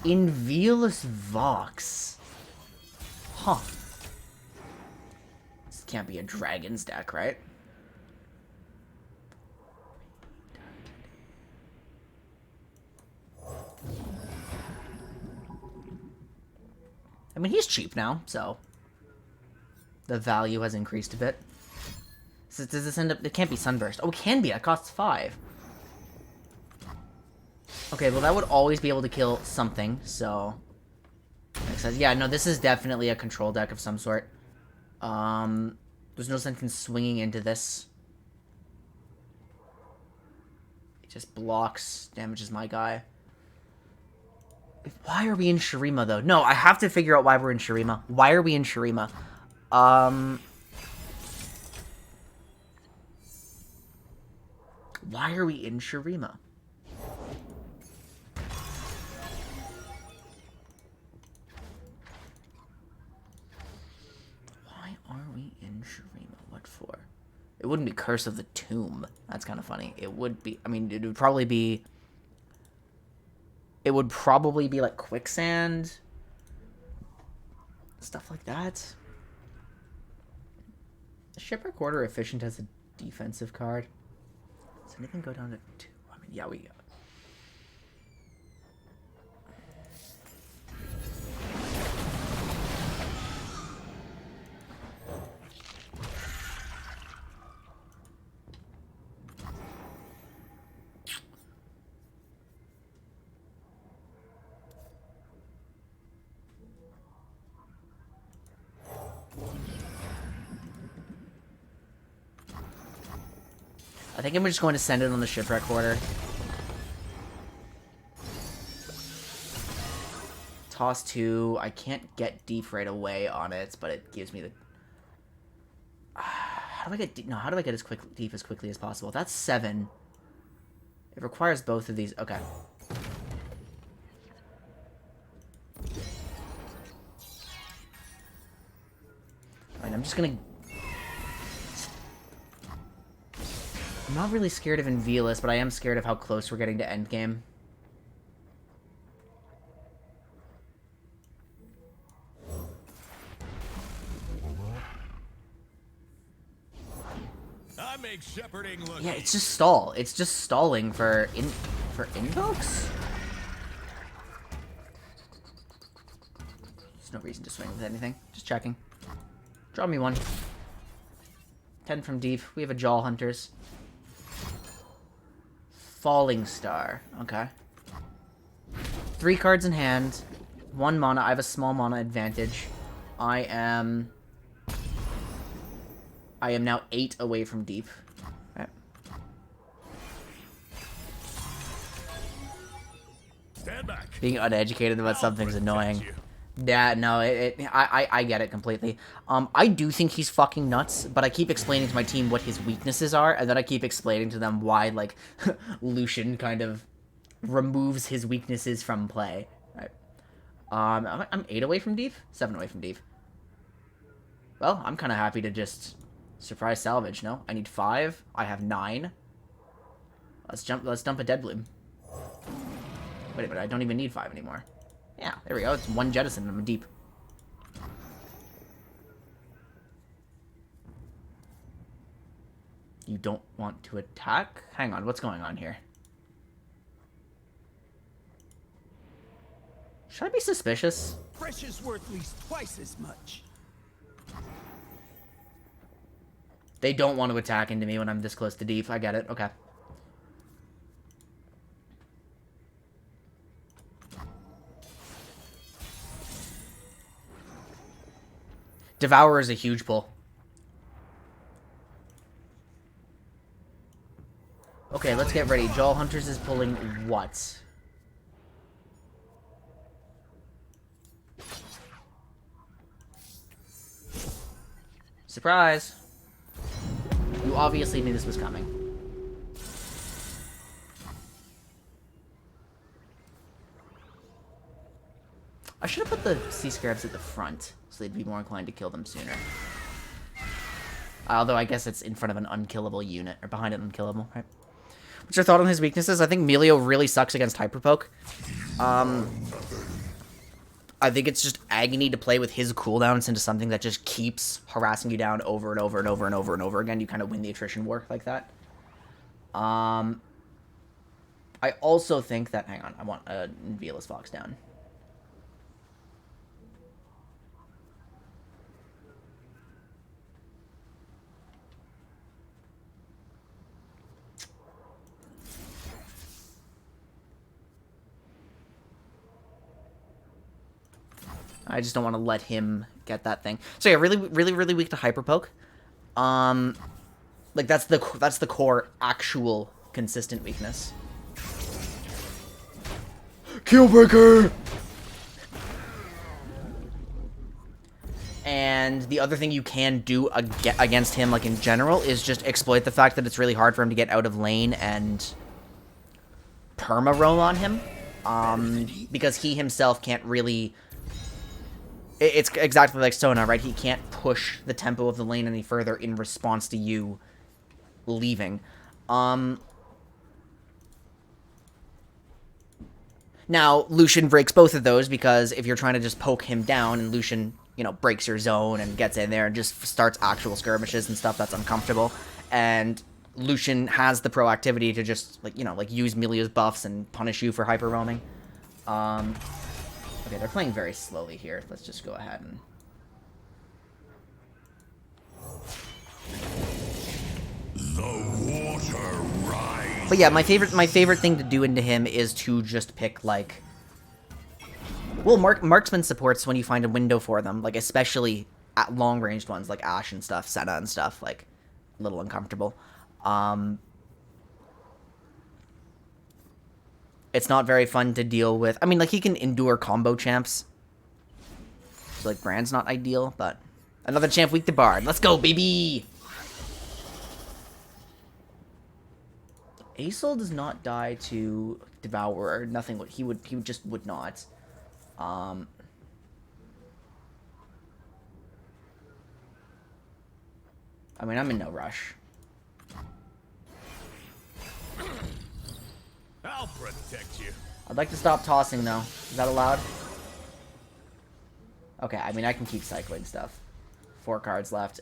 Inviolus Vox. Huh. This can't be a dragon's deck, right? I mean, he's cheap now, so the value has increased a bit. So does this end up... It can't be Sunburst. Oh, it can be. It costs 5. Okay, well, that would always be able to kill something, so... Makes sense. Yeah, no, this is definitely a control deck of some sort. There's no sense in swinging into this. It just blocks, damages my guy. Why are we in Shurima, though? No, I have to figure out why we're in Shurima. Why are we in Shurima? Why are we in Shurima? Why are we in Shurima? What for? It wouldn't be Curse of the Tomb. That's kind of funny. It would be... I mean, it would probably be... It would probably be like Quicksand. Stuff like that. Shipwreck Order Efficient has a defensive card. Does anything go down to 2? I mean, yeah, we... I think I'm just going to send it on the Shipwreck Order. Toss 2. I can't get deep right away on it, but it gives me the... how do I get deep? No, how do I get deep as quickly as possible? That's 7. It requires both of these. Okay. Alright, I'm just gonna... I'm not really scared of Inviolus, but I am scared of how close we're getting to endgame. I make shepherding look. Yeah, it's just stall. It's just stalling for invokes? There's no reason to swing with anything. Just checking. Draw me one. 10 from deep. We have a Jaw Hunters. Falling Star. Okay. 3 cards in hand. 1 mana. I have a small mana advantage. I am now 8 away from deep. Right. Stand back. Being uneducated about something's annoying. Yeah, no, I get it completely. I do think he's fucking nuts, but I keep explaining to my team what his weaknesses are, and then I keep explaining to them why, like, Lucian kind of removes his weaknesses from play. Right. I'm 8 away from deep? 7 away from deep. Well, I'm kind of happy to just surprise salvage, no? I need 5. I have 9. Let's dump a Deadbloom. Wait a minute, I don't even need 5 anymore. Yeah, there we go. It's 1 jettison and I'm deep. You don't want to attack? Hang on, what's going on here? Should I be suspicious? Fresh is worth at least twice as much. They don't want to attack into me when I'm this close to deep. I get it. Okay. Devour is a huge pull. Okay, let's get ready. Jaw Hunters is pulling what? Surprise! You obviously knew this was coming. I should have put the Sea Scarabs at the front, so they'd be more inclined to kill them sooner. Although I guess it's in front of an unkillable unit, or behind an unkillable, right? What's your thought on his weaknesses? I think Melio really sucks against Hyperpoke. I think it's just agony to play with his cooldowns into something that just keeps harassing you down over and over and over and over and over again. You kind of win the attrition war like that. I also think that... Hang on, I want a Velas Fox down. I just don't want to let him get that thing. So yeah, really weak to hyper poke. Like that's the core actual consistent weakness. Killbreaker. And the other thing you can do against him, like in general, is just exploit the fact that it's really hard for him to get out of lane and perma roam on him, because he himself can't really. It's exactly like Sona, right? He can't push the tempo of the lane any further in response to you leaving. Now, Lucian breaks both of those, because if you're trying to just poke him down and Lucian, you know, breaks your zone and gets in there and just starts actual skirmishes and stuff, that's uncomfortable. And Lucian has the proactivity to just, like, you know, like use Milia's buffs and punish you for hyper roaming. Okay, they're playing very slowly here. Let's just go ahead and... The water rises. But yeah, my favorite thing to do into him is to just pick, like... Well, marksman supports when you find a window for them, like, especially at long-ranged ones, like Ashe and stuff, Senna and stuff, like, a little uncomfortable. It's not very fun to deal with. I mean, like, he can endure combo champs. So, like, Brand's not ideal, but... Another champ weak to Bard. Let's go, baby! Aesol does not die to Devourer. Nothing. He just would not. I mean, I'm in no rush. I'll protect you. I'd like to stop tossing, though. Is that allowed? Okay, I mean, I can keep cycling stuff. 4 cards left.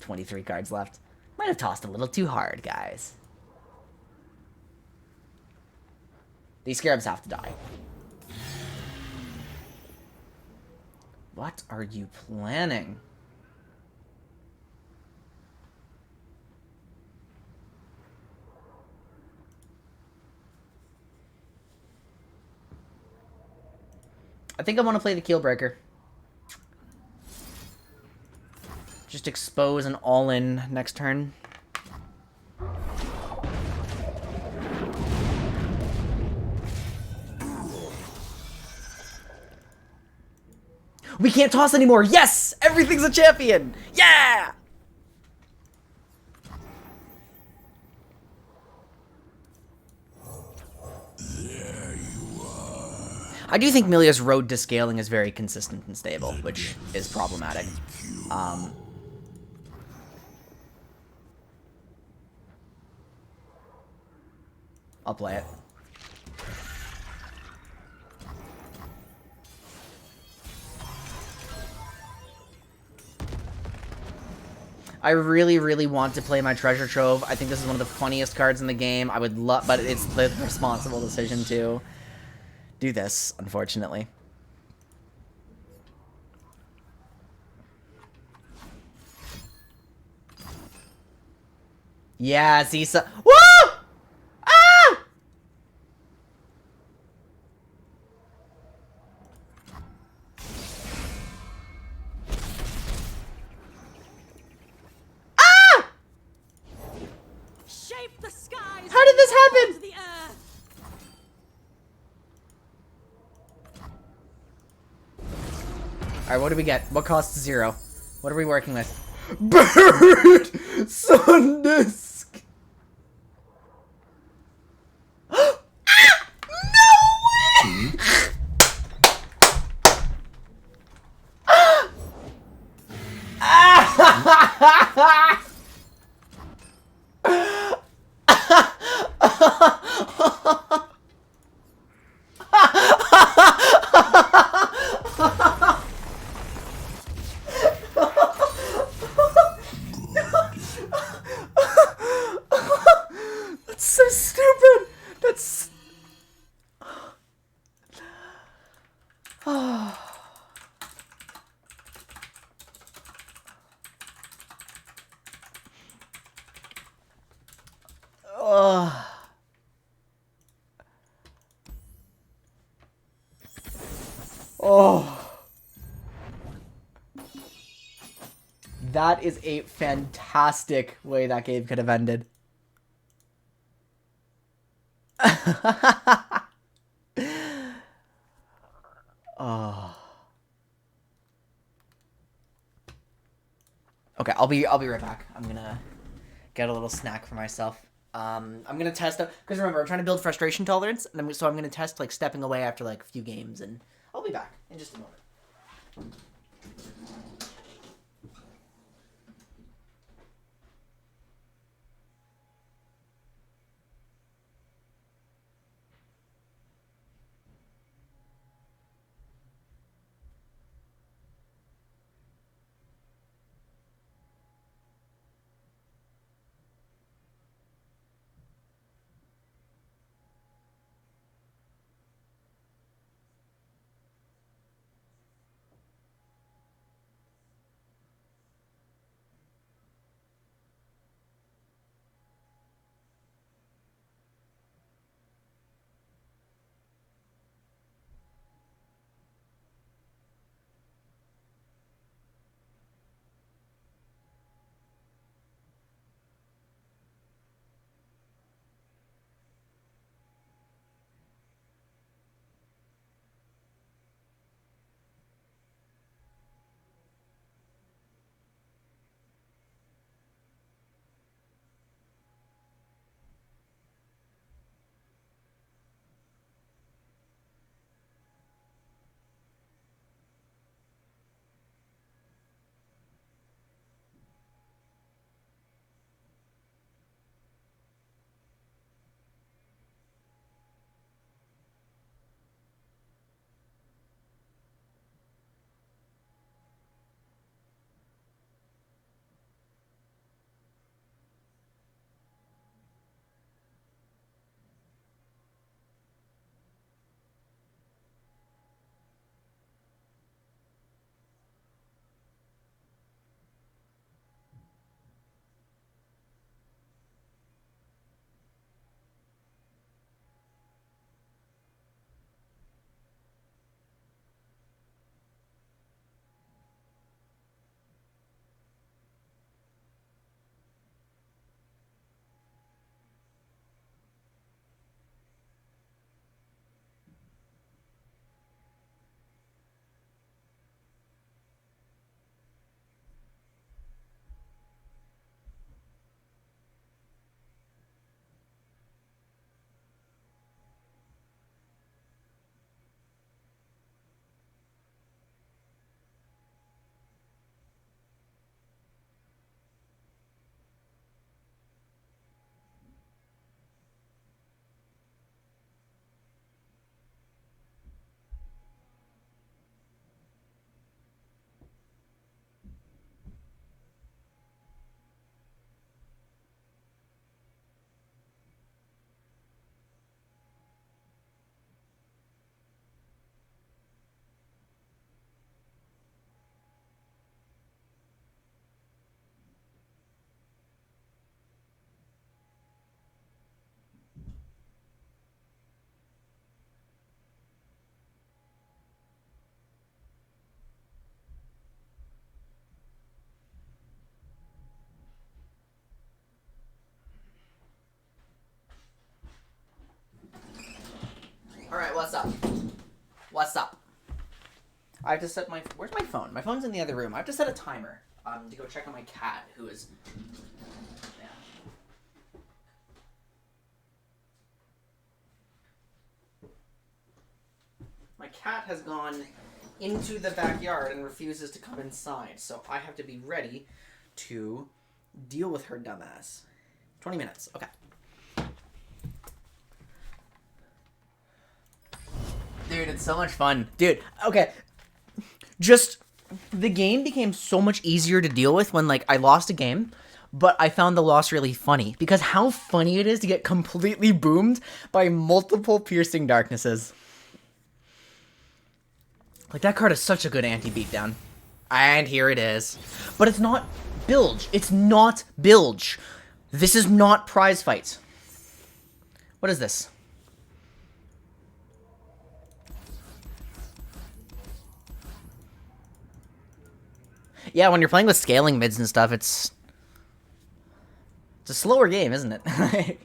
23 cards left. Might have tossed a little too hard, guys. These scarabs have to die. What are you planning? I think I want to play the Keelbreaker. Just expose an all-in next turn. We can't toss anymore! Yes! Everything's a champion! Yeah! I do think Milia's road to scaling is very consistent and stable, which is problematic. I'll play it. I really want to play my treasure trove. I think this is one of the funniest cards in the game. I would love, but it's the responsible decision to do this, unfortunately. Yeah, see, so... Woo! Ah! Ah! Shape the skies. How did this happen? The earth. Alright, what do we get? What costs 0? What are we working with? Bird! Sundisk! Ah! No way! Oh. That is a fantastic way that game could have ended. Oh. Okay, I'll be right back. I'm gonna get a little snack for myself. I'm gonna test out because remember I'm trying to build frustration tolerance, and so I'm gonna test like stepping away after like a few games, and I'll be back in just a moment. All right, what's up? What's up? I have to set my... Where's my phone? My phone's in the other room. I have to set a timer to go check on my cat, who is... Yeah. My cat has gone into the backyard and refuses to come inside, so I have to be ready to deal with her dumbass. 20 minutes. Okay. Dude, it's so much fun. Dude, okay. Just, the game became so much easier to deal with when, like, I lost a game, but I found the loss really funny. Because how funny it is to get completely boomed by multiple piercing darknesses. Like, that card is such a good anti-beatdown. And here it is. But it's not bilge. It's not bilge. This is not prize fights. What is this? Yeah, when you're playing with scaling mids and stuff, it's a slower game, isn't it?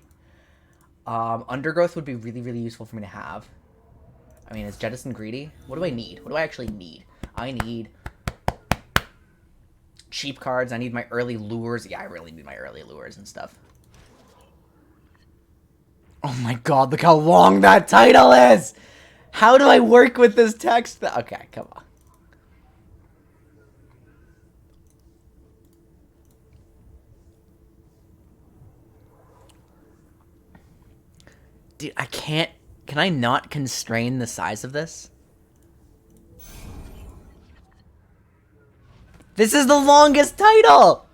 Undergrowth would be really, really useful for me to have. I mean, is Jettison greedy? What do I need? What do I actually need? I need cheap cards. I need my early lures. Yeah, I really need my early lures and stuff. Oh my god, look how long that title is! How do I work with this text? Okay, come on. Dude, I can't... Can I not constrain the size of this? This is the longest title!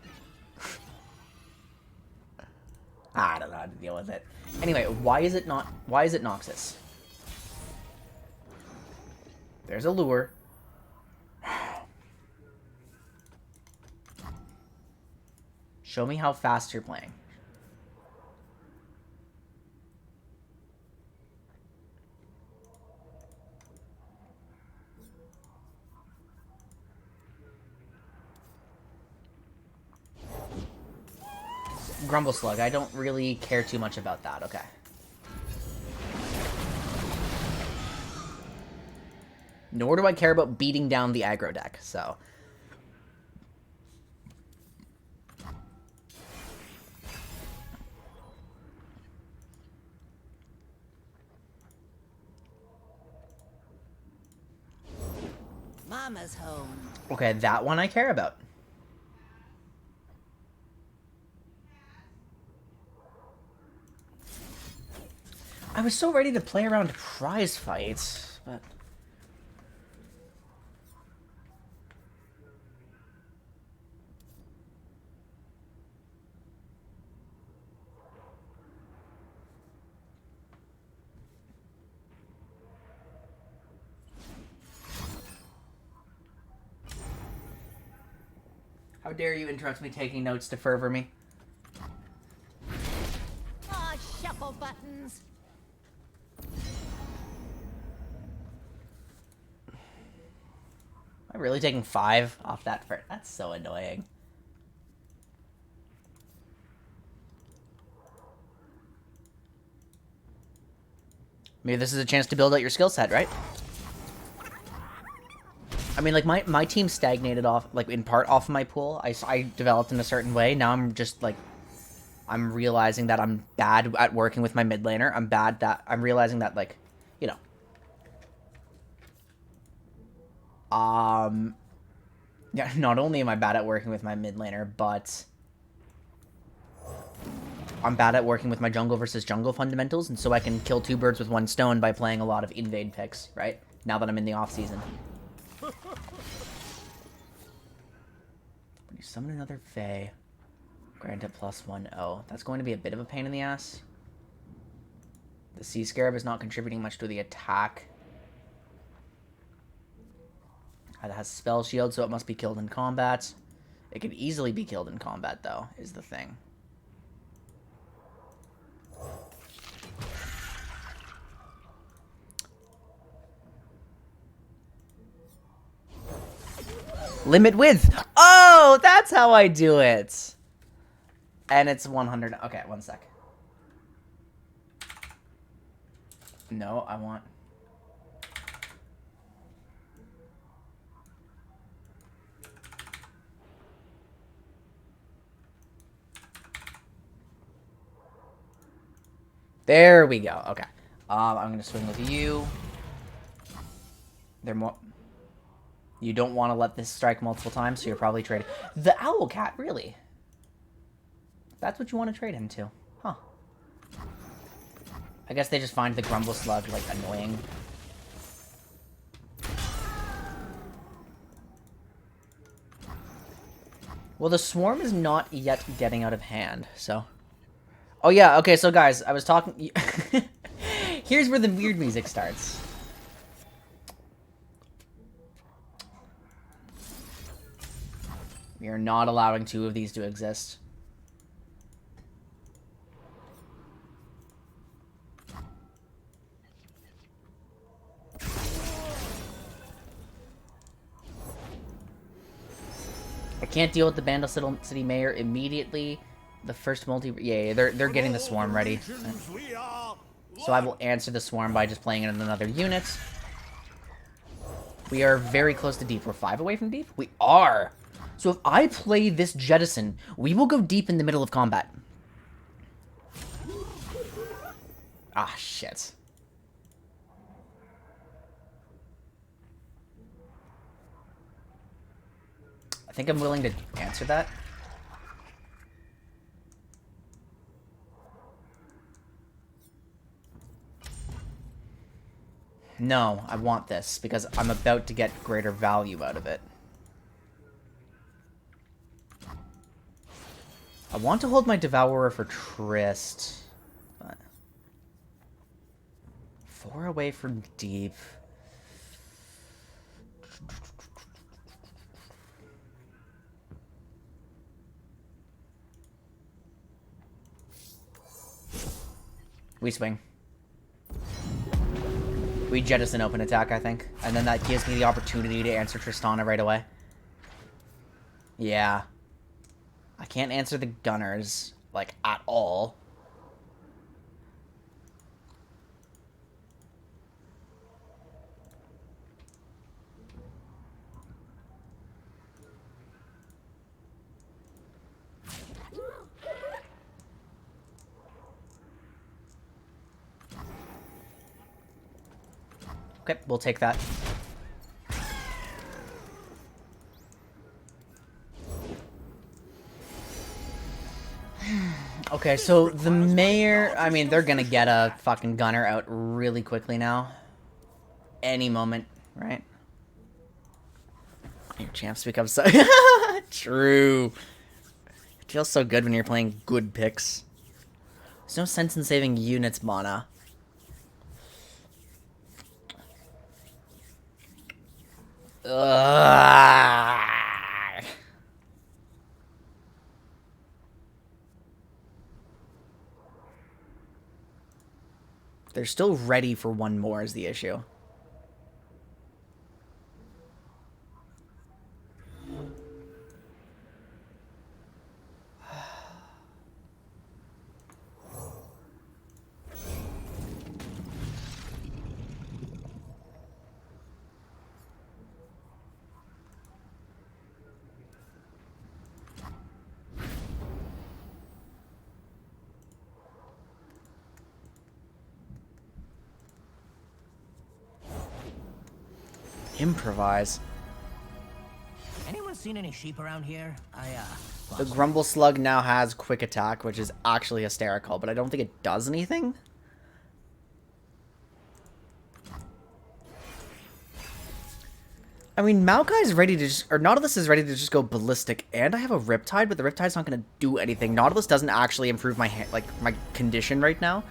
I don't know how to deal with it. Anyway, why is it Noxus? There's a lure. Show me how fast you're playing. Grumble Slug. I don't really care too much about that. Okay. Nor do I care about beating down the aggro deck, so... Mama's home. Okay, that one I care about. I was so ready to play around prize fights, but... How dare you interrupt me taking notes to fervor me? Aw, shuffle buttons. Am I really taking 5 off that first? That's so annoying. Maybe this is a chance to build out your skill set, right? I mean, like, my team stagnated off, like, in part off of my pool. I developed in a certain way. Now I'm just, like, I'm realizing that I'm bad at working with my mid laner. I'm realizing that, like, you know. Yeah, not only am I bad at working with my mid laner, but I'm bad at working with my jungle versus jungle fundamentals, and so I can kill 2 birds with 1 stone by playing a lot of invade picks, right? Now that I'm in the off season. You summon another Fae. Grant it +1/0. That's going to be a bit of a pain in the ass. The Sea Scarab is not contributing much to the attack. It has spell shield, so it must be killed in combat. It could easily be killed in combat, though, is the thing. Limit width! Oh, that's how I do it! And it's 100... Okay, 1 sec. No, I want... There we go. Okay. I'm gonna swing with you. They're more... You don't want to let this strike multiple times, so you're probably trading... The Owl Cat, really? That's what you want to trade him to. Huh. I guess they just find the Grumble Slug, like, annoying. Well, the Swarm is not yet getting out of hand, so... Oh, yeah, okay, so guys, I was talking... Here's where the weird music starts. We are not allowing 2 of these to exist. I can't deal with the Bandle City Mayor immediately. The first yeah, they're getting the swarm ready. So I will answer the swarm by just playing it in another unit. We are very close to deep. We're 5 away from deep? We are! So if I play this Jettison, we will go deep in the middle of combat. Ah, shit. I think I'm willing to answer that. No, I want this, because I'm about to get greater value out of it. I want to hold my Devourer for Tryst, but... 4 away from deep. We swing. We jettison open attack, I think. And then that gives me the opportunity to answer Tristana right away. Yeah. I can't answer the gunners, like, at all. Okay, we'll take that. Okay, so the mayor, I mean, they're gonna get a fucking gunner out really quickly now. Any moment, right? Your champs become so... True. It feels so good when you're playing good picks. There's no sense in saving units mana. Ugh. They're still ready for one more is the issue. Improvise. Anyone seen any sheep around here? The Grumble Slug now has quick attack, which is actually hysterical, but I don't think it does anything. I mean, Maokai's ready to just... Or Nautilus is ready to just go ballistic, and I have a Riptide, but the Riptide's not going to do anything. Nautilus doesn't actually improve my, my condition right now.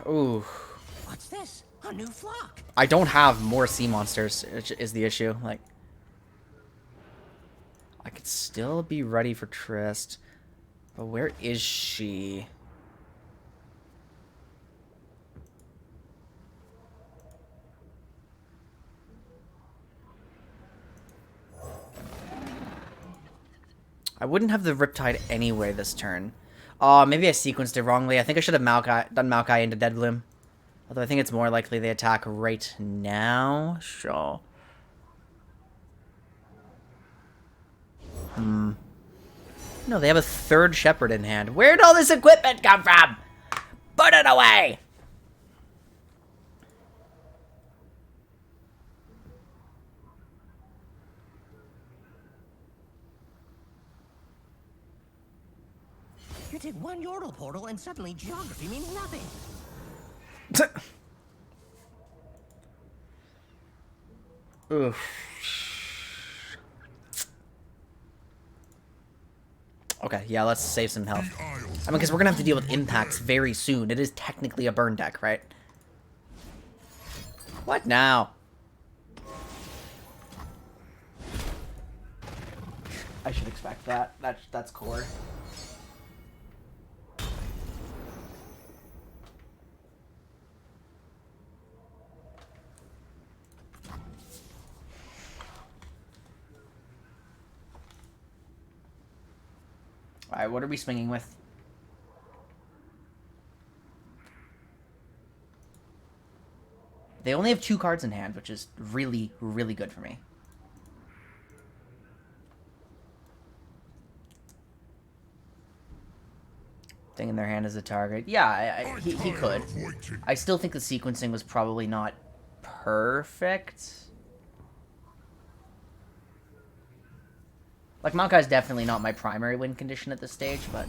Ooh. What's this? A new flock? I don't have more sea monsters, which is the issue. Like, I could still be ready for Tryst, but where is she? I wouldn't have the Riptide anyway this turn. Maybe I sequenced it wrongly. I think I should have done Maokai into Deadbloom. Although I think it's more likely they attack right now. Sure. No, they have a third Shepherd in hand. Where'd all this equipment come from? Put it away! You take one Yordle portal and suddenly geography means nothing. Oof. Okay, yeah, let's save some health. I mean, because we're gonna have to deal with impacts very soon. It is technically a burn deck, right? What now? I should expect that. That's core. Alright, what are we swinging with? They only have 2 cards in hand, which is really, really good for me. Thing in their hand as a target. Yeah, he could. I still think the sequencing was probably not perfect. Like, Maokai's definitely not my primary win condition at this stage, but...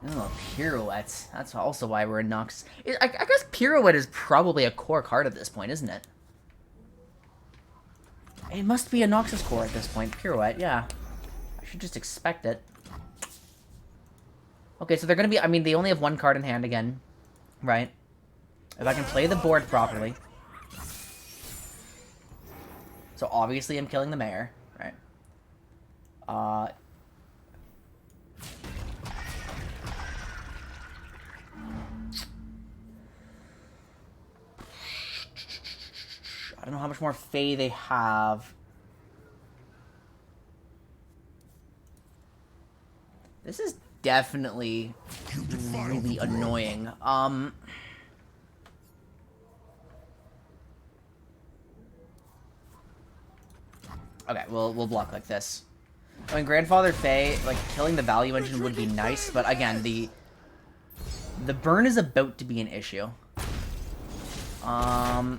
Oh, Pirouette. That's also why we're in Nox. I guess Pirouette is probably a core card at this point, isn't it? It must be a Noxus core at this point. Pirouette, yeah. I should just expect it. Okay, so they're gonna be... I mean, they only have 1 card in hand again. Right? If I can play the board properly. So, obviously, I'm killing the mayor. Right? I don't know how much more Fae they have. This is definitely really annoying. Okay, we'll block like this. I mean, Grandfather Fae, like, killing the value engine would be nice, but again, the burn is about to be an issue. I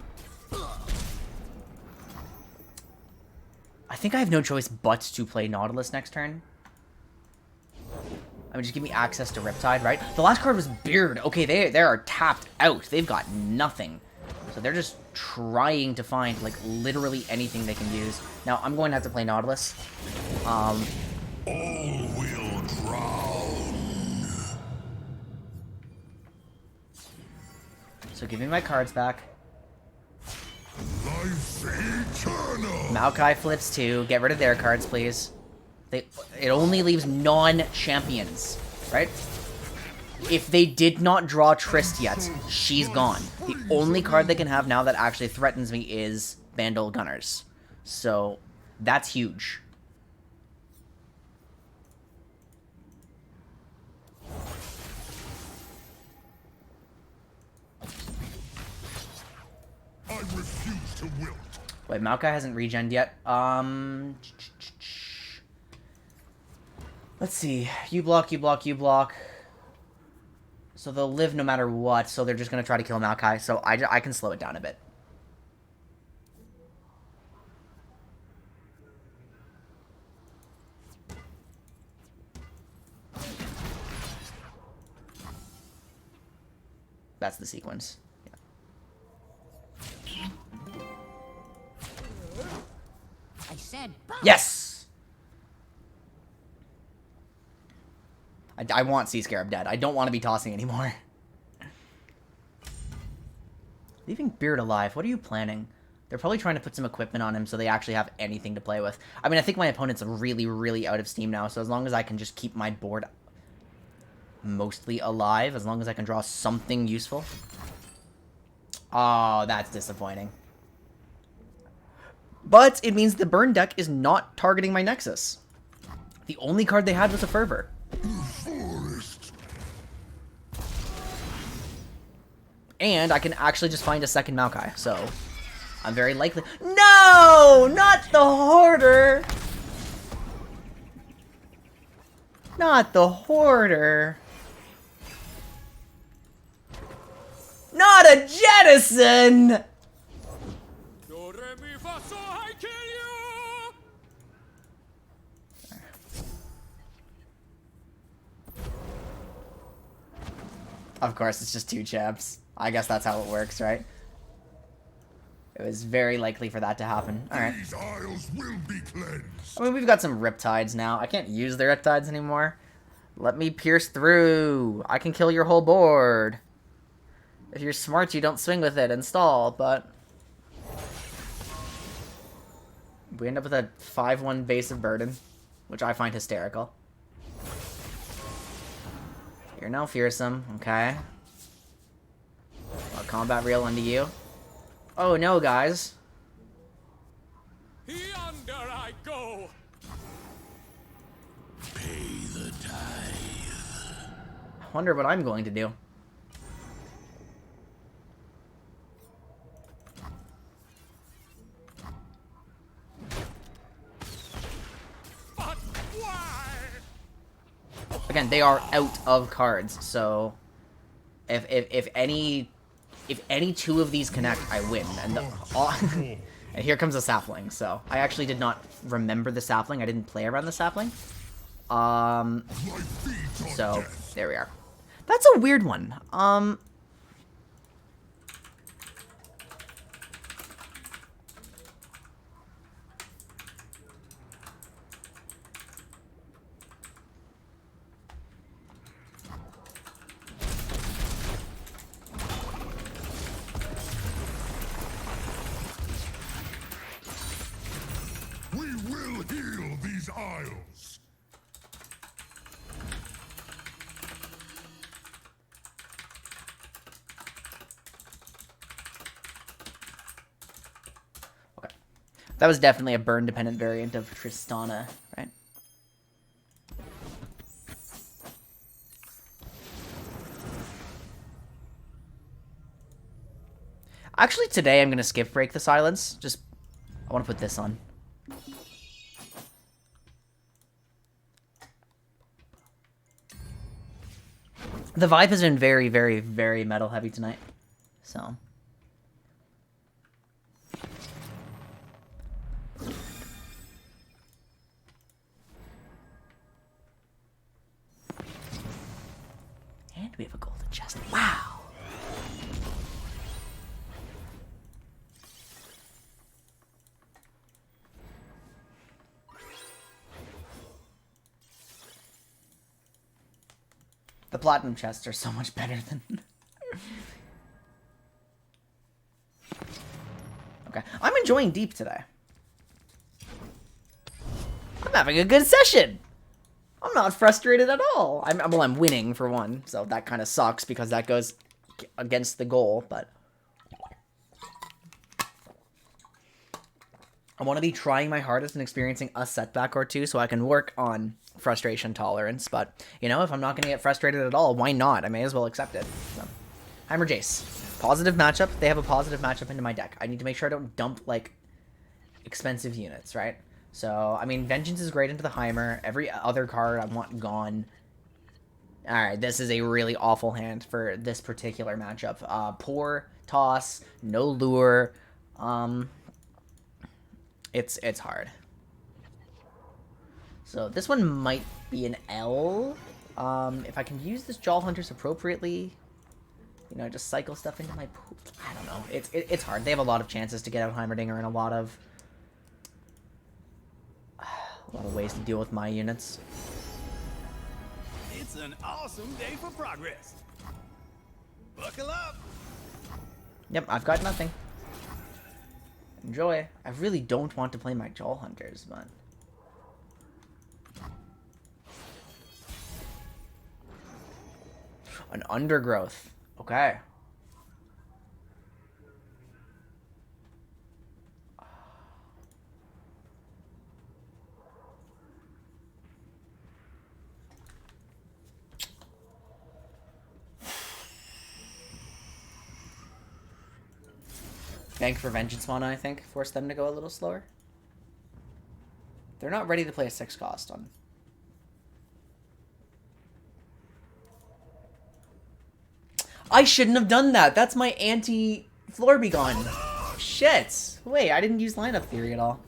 think I have no choice but to play Nautilus next turn. I mean, just give me access to Riptide, right? The last card was Beard. Okay, they are tapped out. They've got nothing. So they're just trying to find, like, literally anything they can use. Now, I'm going to have to play Nautilus. All will drown. So give me my cards back. Life eternal. Maokai flips 2. Get rid of their cards, please. It only leaves non-champions, right? If they did not draw Trist yet, she's gone. The only card they can have now that actually threatens me is Bandle Gunners. So, that's huge. I refuse to wilt. Wait, Maokai hasn't regened yet. Let's see. You block, you block, you block. So they'll live no matter what, so they're just going to try to kill Maokai. So I can slow it down a bit. That's the sequence. Yeah. I said, Yes! I want Sea Scarab dead. I don't want to be tossing anymore. Leaving Beard alive. What are you planning? They're probably trying to put some equipment on him so they actually have anything to play with. I mean, I think my opponent's really, really out of steam now, so as long as I can just keep my board mostly alive, as long as I can draw something useful. Oh, that's disappointing. But it means the burn deck is not targeting my Nexus. The only card they had was a Fervor. Forest. And I can actually just find a second Maokai, so I'm very likely... No! Not the Hoarder! Not the Hoarder! Not a Jettison! Of course, it's just 2 champs. I guess that's how it works, right? It was very likely for that to happen. Alright. These isles will be cleansed. I mean, we've got some Riptides now. I can't use the Riptides anymore. Let me pierce through. I can kill your whole board. If you're smart, you don't swing with it and stall, but... we end up with a 5-1 base of Burden. which I find hysterical. You're now fearsome, okay. Combat reel onto you. Oh no, guys. Yonder I go. Pay the tithe. I wonder what I'm going to do. But why? Again, they are out of cards, so if any two of these connect, I win. And and here comes a sapling. So I actually did not remember the sapling. I didn't play around the sapling. My feet on So death. there we are. That's a weird one. We will heal these isles. Okay. That was definitely a burn-dependent variant of Tristana, right? Actually, today I'm going to skip Break the Silence. Just, I want to put this on. The vibe has been very, very, very metal heavy tonight. So. And we have a golden chest. Wow. The platinum chests are so much better than... Okay. I'm enjoying Deep today. I'm having a good session. I'm not frustrated at all. I'm winning for one, so that kind of sucks because that goes against the goal, but... I want to be trying my hardest and experiencing a setback or two so I can work on frustration tolerance. But, you know, if I'm not going to get frustrated at all, why not? I may as well accept it. So. Heimer Jace. Positive matchup. They have a positive matchup into my deck. I need to make sure I don't dump, like, expensive units, right? So, I mean, Vengeance is great into the Heimer. Every other card I want gone. Alright, this is a really awful hand for this particular matchup. Poor toss, no lure. It's hard. So this one might be an L. If I can use this Jaw Hunters appropriately, you know, just cycle stuff into my pool. I don't know. It's hard. They have a lot of chances to get out Heimerdinger and a lot of ways to deal with my units. It's an awesome day for progress. Buckle up. Yep, I've got nothing. Enjoy. I really don't want to play my Jaw Hunters, but... An Undergrowth. Okay. Bank for Vengeance mana, I think. Force them to go a little slower. They're not ready to play a 6 cost on. I shouldn't have done that. That's my anti-Floor Be Gone. Shit. Wait, I didn't use lineup theory at all.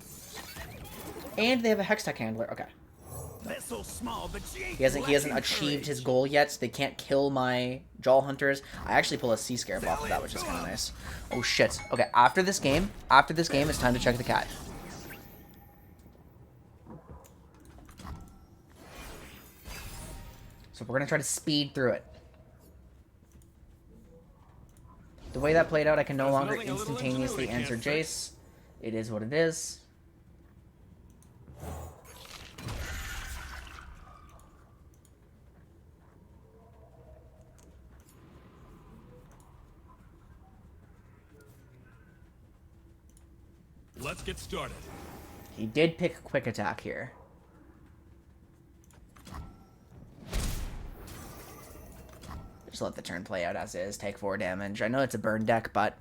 And they have a Hextech Handler. Okay. Vessel small, but she ain't He hasn't lacking achieved courage. his goal yet. So they can't kill my Jaw Hunters. I actually pull a Sea Scarab off of that, which is kind of nice. Oh shit. Okay, after this game, it's time to check the cat. So we're gonna try to speed through it. The way that played out, I can no longer nothing a little instantaneously ingenuity answer can't fix. Jace. It is what it is. Let's get started. He did pick quick attack here. Just let the turn play out as is. Take 4 damage. I know it's a burn deck, but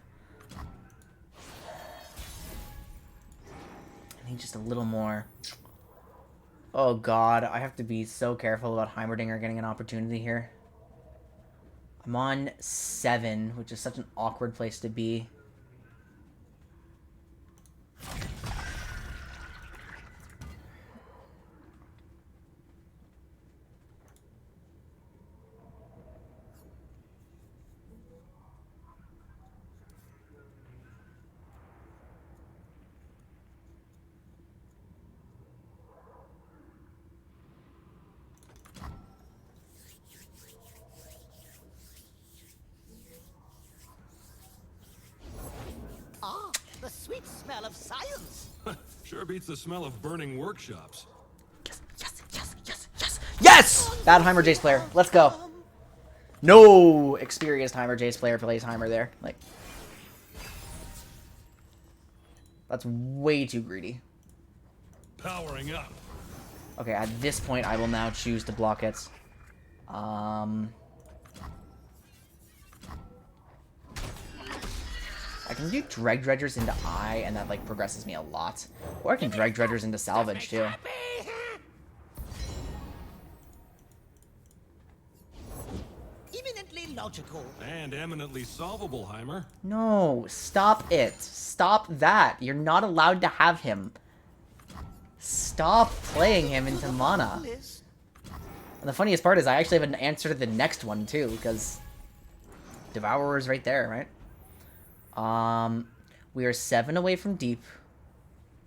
I need just a little more. Oh god, I have to be so careful about Heimerdinger getting an opportunity here. I'm on 7, which is such an awkward place to be. Ah, the sweet smell of science. Sure beats the smell of burning workshops. Yes, yes, yes, yes, yes. Yes! Bad Heimer Jace player. Let's go. No experienced Heimer Jace player plays Heimer there. Like, that's way too greedy. Powering up. Okay, at this point, I will now choose to block it. I can do Dreg Dredgers into I, and that, like, progresses me a lot. Or I can Dreg Dredgers into Salvage, too. Eminently logical. And eminently solvable, Heimer. No, stop it. Stop that. You're not allowed to have him. Stop playing him into mana. And the funniest part is I actually have an answer to the next one, too, because Devourer is right there, right? We are 7 away from deep.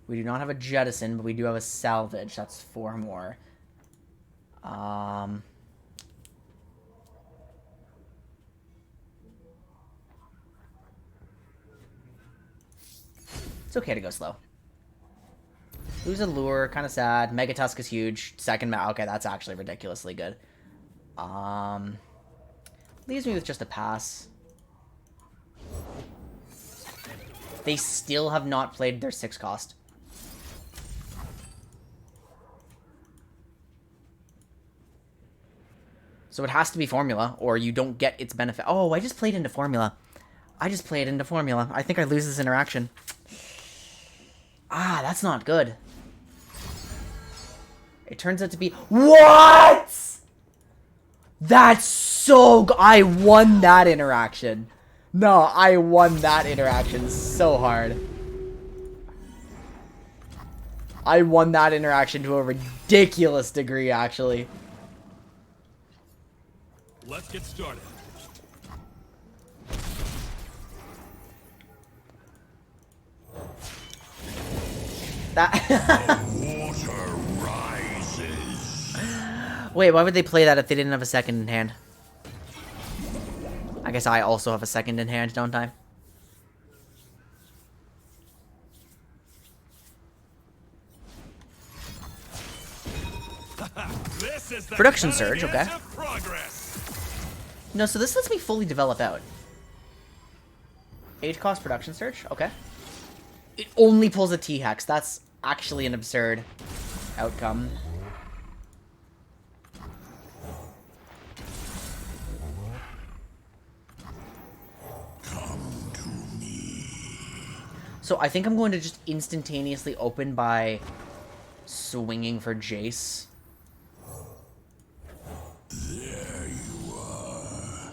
We do not have a jettison, but we do have a salvage. That's 4 more. It's okay to go slow. Lose a lure, kind of sad. Megatusk is huge. Second okay, that's actually ridiculously good. Leaves me with just a pass. They still have not played their 6 cost. So it has to be Formula, or you don't get its benefit. Oh, I just played into Formula. I just played into Formula. I think I lose this interaction. Ah, that's not good. It turns out to be... What?! That's so... I won that interaction. No, I won that interaction so hard. I won that interaction to a ridiculous degree, actually. Let's get started. That... Water rises. Wait, why would they play that if they didn't have a second in hand? I guess I also have a second in hand, don't I? This is the Production cutting surge, edge okay. of progress. No, so this lets me fully develop out. 8 cost production surge, okay. It only pulls a T-Hex. That's actually an absurd outcome. Come to me. So I think I'm going to just instantaneously open by swinging for Jace. There you are.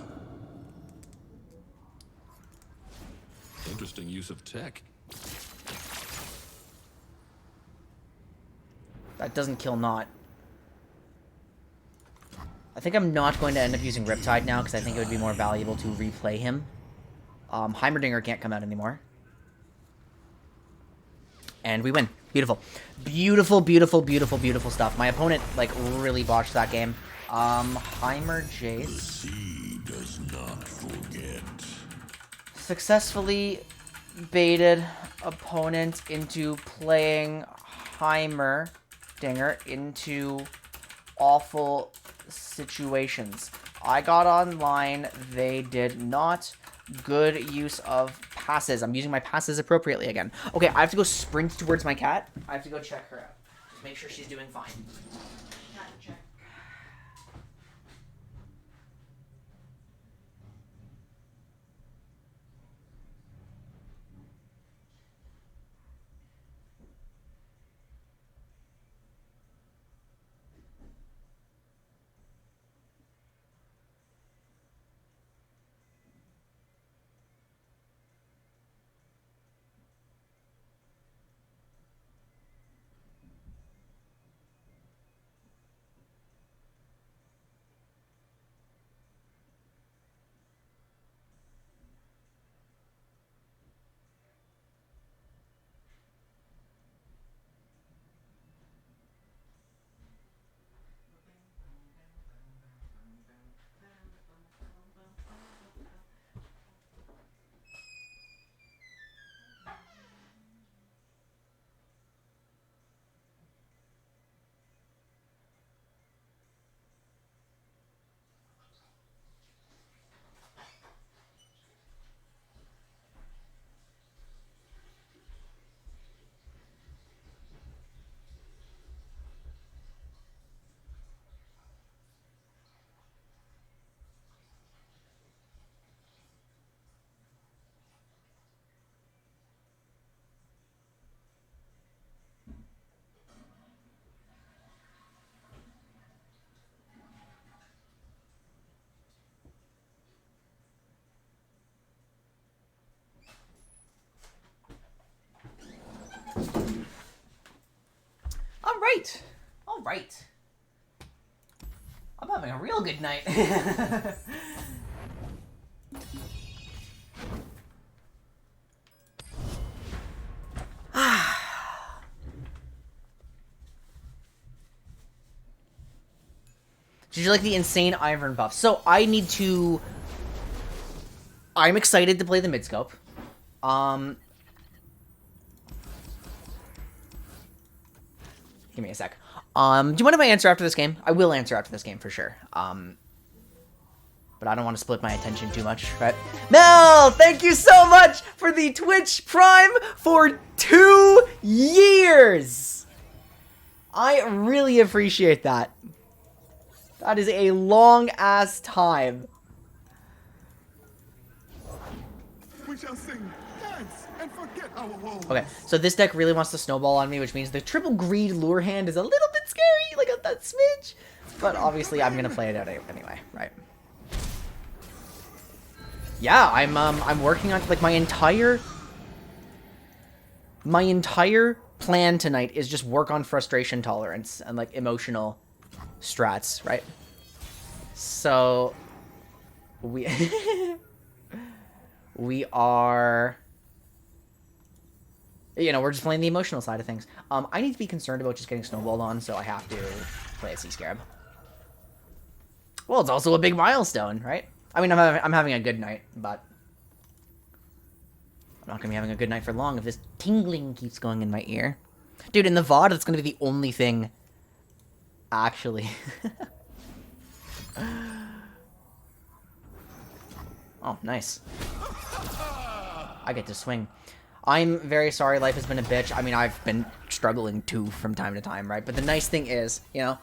Interesting use of tech. That doesn't kill Not. I think I'm not going to end up using Riptide now, because I think it would be more valuable to replay him. Heimerdinger can't come out anymore. And we win. Beautiful. Beautiful, beautiful, beautiful, beautiful stuff. My opponent, like, really botched that game. Heimer The Jace. sea does not forget. Successfully baited opponent into playing Heimerdinger into awful situations. I got online. They did not. Good use of passes. I'm using my passes appropriately again. Okay, I have to go sprint towards my cat. I have to go check her out. Just make sure she's doing fine. Cat check. All right. I'm having a real good night. Did you like the insane Ivern buff? So I need to... I'm excited to play the midscope. Give me a sec. Do you mind if I answer after this game? I will answer after this game for sure. But I don't want to split my attention too much, right? Mel, thank you so much for the Twitch Prime for 2 years! I really appreciate that. That is a long-ass time. We shall sing, dance, and forget our woes. Okay, so this deck really wants to snowball on me, which means the triple greed lure hand is a little bit scary, like a that smidge. But obviously, I'm gonna play it out anyway, right? Yeah, I'm working on like my entire plan tonight is just work on frustration tolerance and like emotional strats, right? So we we are, you know, we're just playing the emotional side of things. I need to be concerned about just getting snowballed on, so I have to play a Sea Scarab. Well, it's also a big milestone, right? I mean, I'm having a good night, but I'm not gonna be having a good night for long if this tingling keeps going in my ear. Dude, in the VOD, it's gonna be the only thing, actually. Oh, nice. I get to swing. I'm very sorry life has been a bitch. I mean, I've been struggling too from time to time, right? But the nice thing is, you know,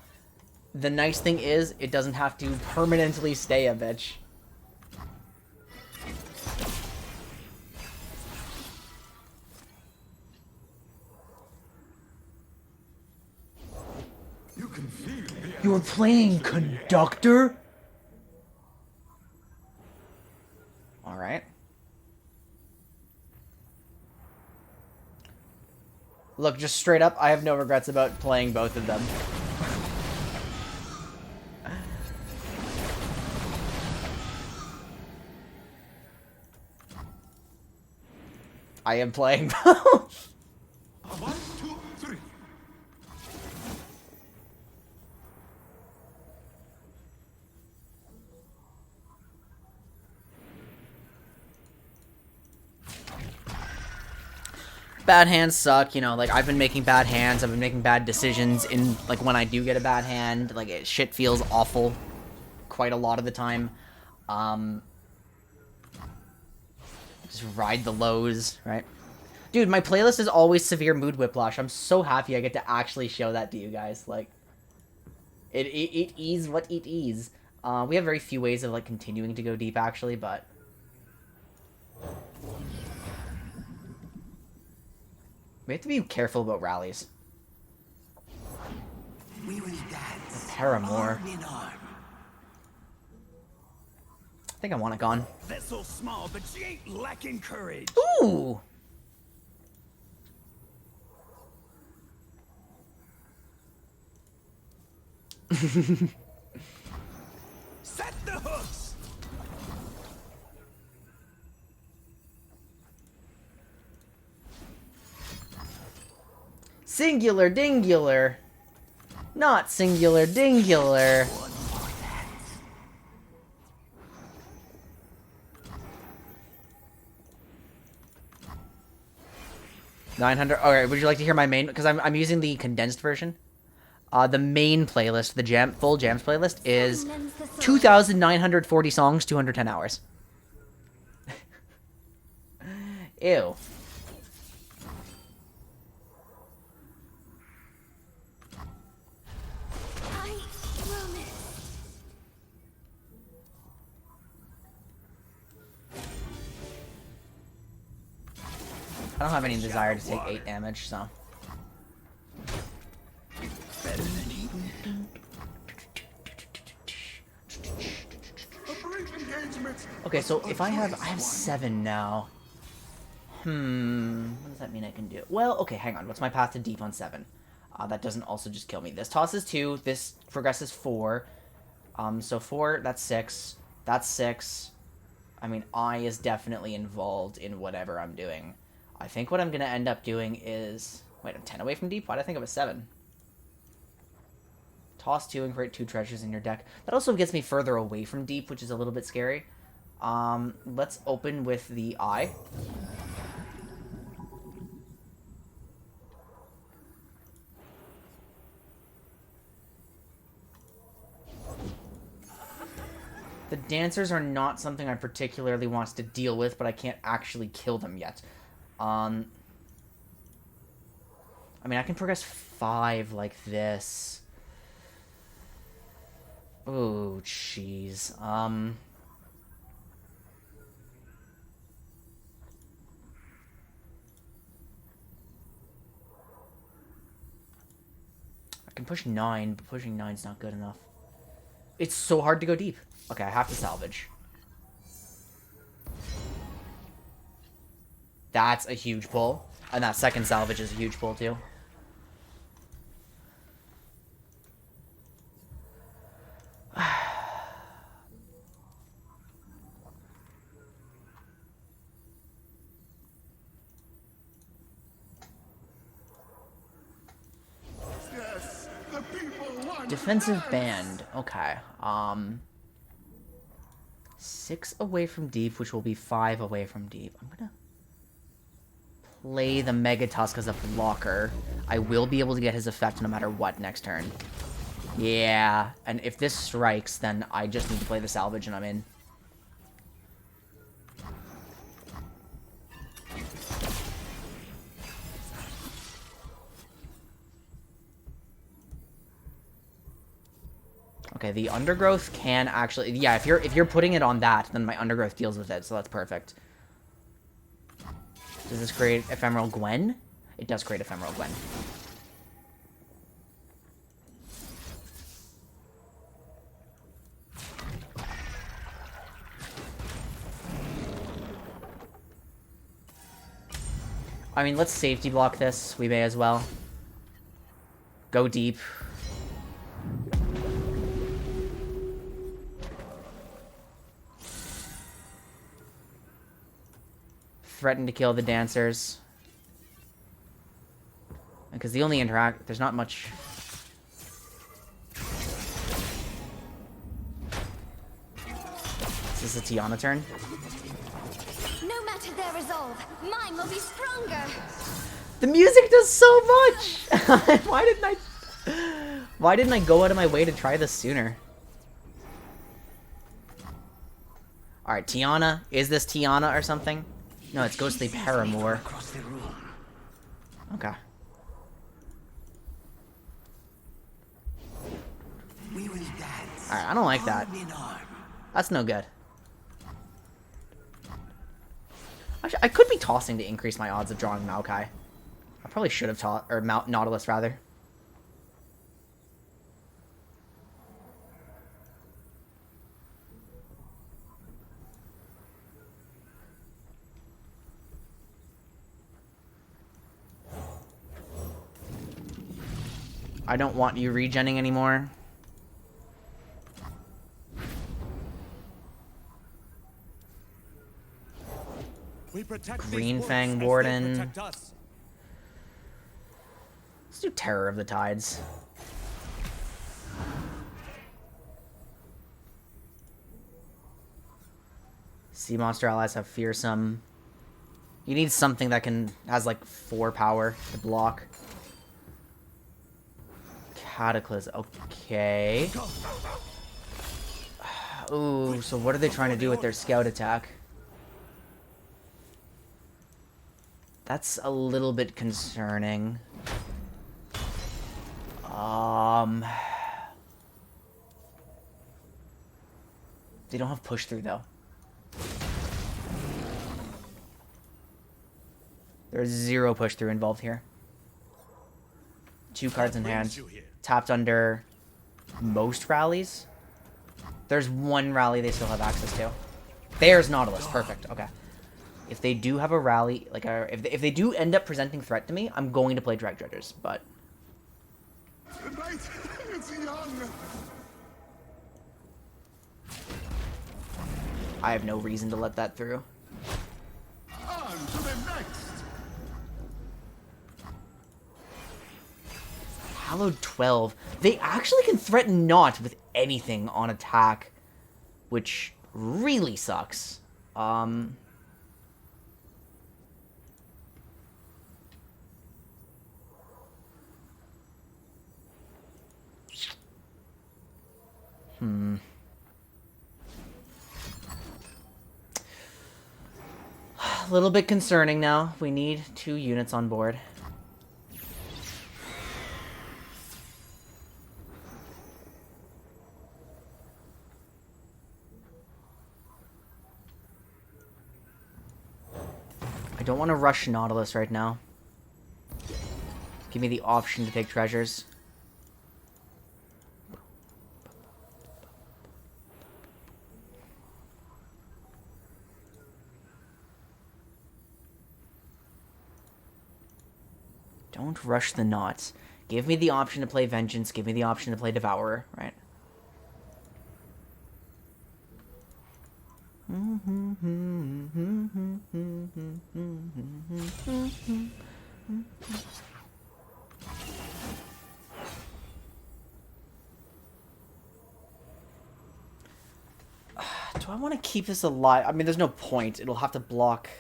the nice thing is it doesn't have to permanently stay a bitch. You're playing conductor? Alright. Look, just straight up, I have no regrets about playing both of them. I am playing both. 1, 2, 3. Bad hands suck, you know, like, I've been making bad hands, I've been making bad decisions in, like, when I do get a bad hand, like, shit feels awful quite a lot of the time. Just ride the lows, right? Dude, my playlist is always severe mood whiplash. I'm so happy I get to actually show that to you guys. Like, it is what it is. We have very few ways of, like, continuing to go deep, actually, but... we have to be careful about rallies. We will dance. Paramore. Arm in arm. I think I want it gone. Vessel small, but she ain't lacking courage. Ooh! Set the hooks. Singular dingular. Not singular dingular. 900. Alright, would you like to hear my main? Because I'm using the condensed version. The main playlist, the full jams playlist, is 2,940 songs, 210 hours. Ew. I promise. I don't have any desire to take 8 damage, so. Better than eating. A brief engagement. Okay, so if I have 7 now. What does that mean I can do? Well, okay, hang on. What's my path to deep on 7? That doesn't also just kill me. This tosses 2. This progresses 4. So 4, that's 6. That's 6. I mean, I is definitely involved in whatever I'm doing. I think what I'm going to end up doing is... wait, I'm 10 away from deep? Why did I think it was 7? Toss 2 and create 2 treasures in your deck. That also gets me further away from deep, which is a little bit scary. Let's open with the eye. The dancers are not something I particularly want to deal with, but I can't actually kill them yet. I mean, I can progress 5 like this. Oh, jeez. I can push 9, but pushing 9's not good enough. It's so hard to go deep. Okay, I have to salvage. That's a huge pull. And that second salvage is a huge pull, too. Yes, the people want Defensive dance. band. Okay. 6 away from deep, which will be 5 away from deep. I'm gonna play the Mega Tusk as a blocker. I will be able to get his effect no matter what next turn. Yeah, and if this strikes, then I just need to play the salvage and I'm in. Okay, the undergrowth can actually... yeah, if you're putting it on that, then my undergrowth deals with it, so that's perfect. Does this create Ephemeral Gwen? It does create Ephemeral Gwen. I mean, let's safety block this. We may as well. Go deep. Threaten to kill the dancers. Because the only interact... there's not much... Is this a Tiana turn? No matter their resolve, mine will be stronger. The music does so much! Why didn't I go out of my way to try this sooner? Alright, Tiana. Is this Tiana or something? No, it's Ghostly Paramour. Across the room. Okay. We will dance. Alright, I don't like that. Arm in arm. That's no good. Actually, I could be tossing to increase my odds of drawing Maokai. I probably should have taught, or Nautilus rather. I don't want you regenning anymore. We protect Green these Fang woods as they Warden. protect us. Let's do Terror of the Tides. Sea monster allies have fearsome. You need something that has like 4 power to block. Cataclysm. Okay. Ooh, so what are they trying to do with their scout attack? That's a little bit concerning. They don't have push through though. There's 0 push through involved here. 2 cards in hand. Tapped under most rallies. There's 1 rally they still have access to. There's Nautilus. Perfect. Okay. If they do have a rally, like if they do end up presenting threat to me, I'm going to play Drag Dredgers, but The night is young. I have no reason to let that through. On to the next. Hallowed 12. They actually can threaten not with anything on attack, which really sucks. A little bit concerning now. We need 2 units on board. I don't want to rush Nautilus right now. Give me the option to take treasures. Don't rush the knots. Give me the option to play Vengeance. Give me the option to play Devourer, right? Do I want to keep this alive? I mean, there's no point. It'll have to block.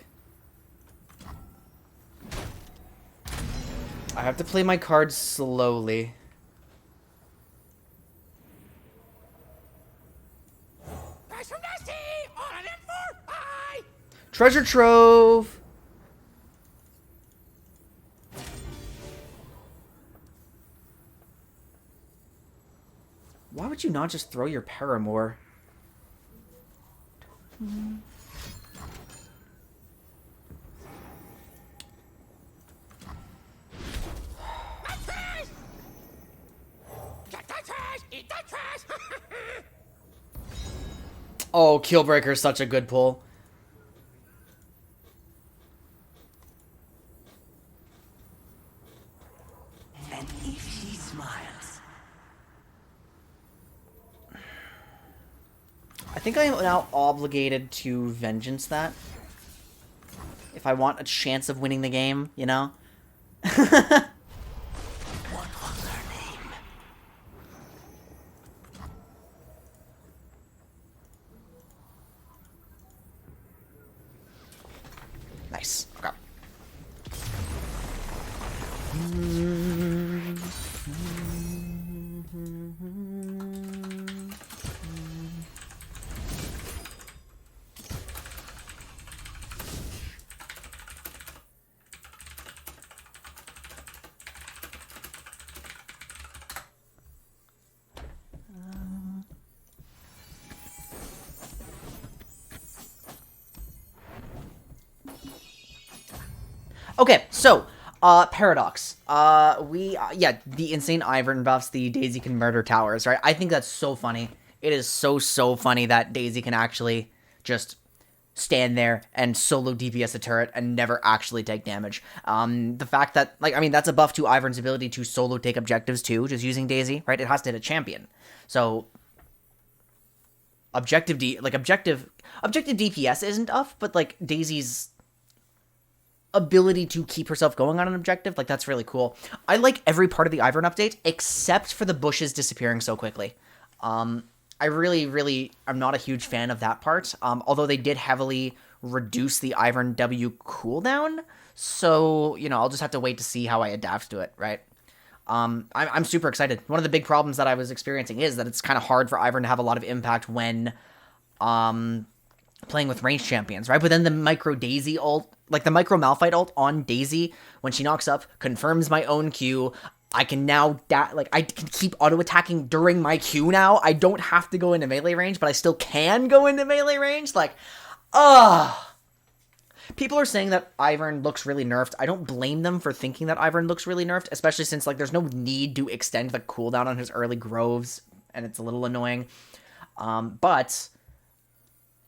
I have to play my cards slowly. Treasure Trove! Why would you not just throw your Paramour? Oh, Killbreaker is such a good pull. And if she smiles. I think I am now obligated to Vengeance that. If I want a chance of winning the game, you know? What was her name? Nice. Okay. Okay, so, Paradox. The insane Ivern buffs, the Daisy can murder towers, right? I think that's so funny. It is so funny that Daisy can actually just stand there and solo DPS a turret and never actually take damage. The fact that, that's a buff to Ivern's ability to solo take objectives too, just using Daisy, right? It has to hit a champion. So, objective DPS isn't up, but, like, Daisy's ability to keep herself going on an objective, like, that's really cool. I like every part of the Ivern update, except for the bushes disappearing so quickly. I really, I'm not a huge fan of that part, although they did heavily reduce the Ivern W cooldown, so, I'll just have to wait to see how I adapt to it, right? I'm super excited. One of the big problems that I was experiencing is that it's kind of hard for Ivern to have a lot of impact when, playing with ranged champions, right? But then the micro Daisy ult, like the micro Malphite ult on Daisy, when she knocks up, confirms my own Q. I can now, I can keep auto-attacking during my Q now. I don't have to go into melee range, but I still can go into melee range. Like, people are saying that Ivern looks really nerfed. I don't blame them for thinking that Ivern looks really nerfed, especially since, like, there's no need to extend the cooldown on his early groves, and it's a little annoying. But,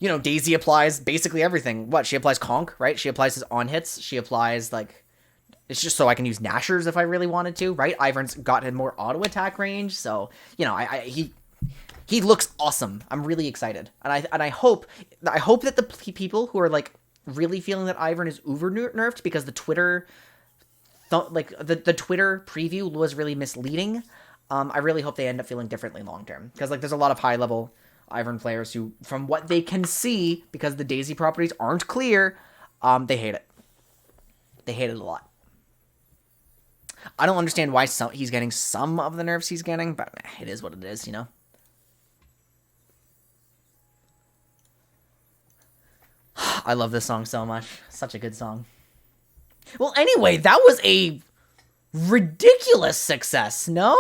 Daisy applies basically everything. What? She applies Conk, right? She applies his on-hits. She applies, like, it's just so I can use Nashers if I really wanted to, right? Ivern's got more auto-attack range, so, he looks awesome. I'm really excited. And I hope that the people who are, like, really feeling that Ivern is uber nerfed because the Twitter the Twitter preview was really misleading. I really hope they end up feeling differently long term, because, like, there's a lot of high level Ivern players who, from what they can see, because the Daisy properties aren't clear, they hate it. They hate it a lot. I don't understand why he's getting some of the nerfs he's getting, but it is what it is, I love this song so much. Such a good song. Well, anyway, that was a ridiculous success, no?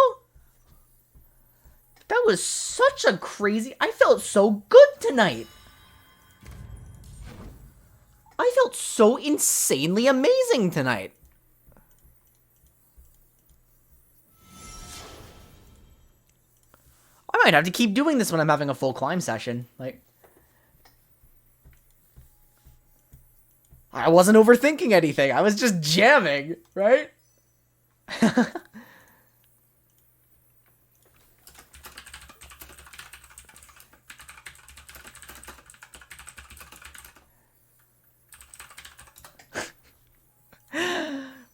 That was such a crazy... I felt so good tonight. I felt so insanely amazing tonight. I might have to keep doing this when I'm having a full climb session. Like, I wasn't overthinking anything. I was just jamming, right?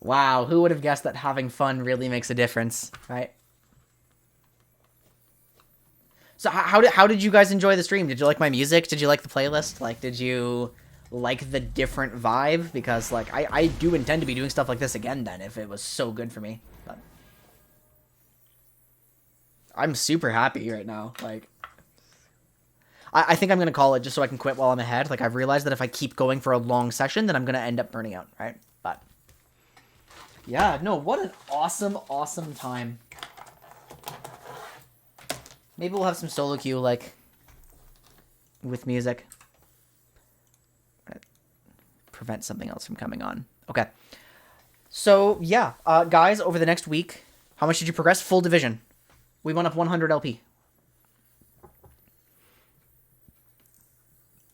Wow, who would have guessed that having fun really makes a difference, right? So how did you guys enjoy the stream? Did you like my music? Did you like the playlist? Like, did you like the different vibe? Because, like, I do intend to be doing stuff like this again then, if it was so good for me. But I'm super happy right now. Like, I think I'm going to call it just so I can quit while I'm ahead. Like, I've realized that if I keep going for a long session, then I'm going to end up burning out, right? But yeah, no, what an awesome time. Maybe we'll have some solo queue, like, with music. Prevent something else from coming on. Okay. So, yeah. Guys, over the next week, how much did you progress? Full division. We went up 100 LP.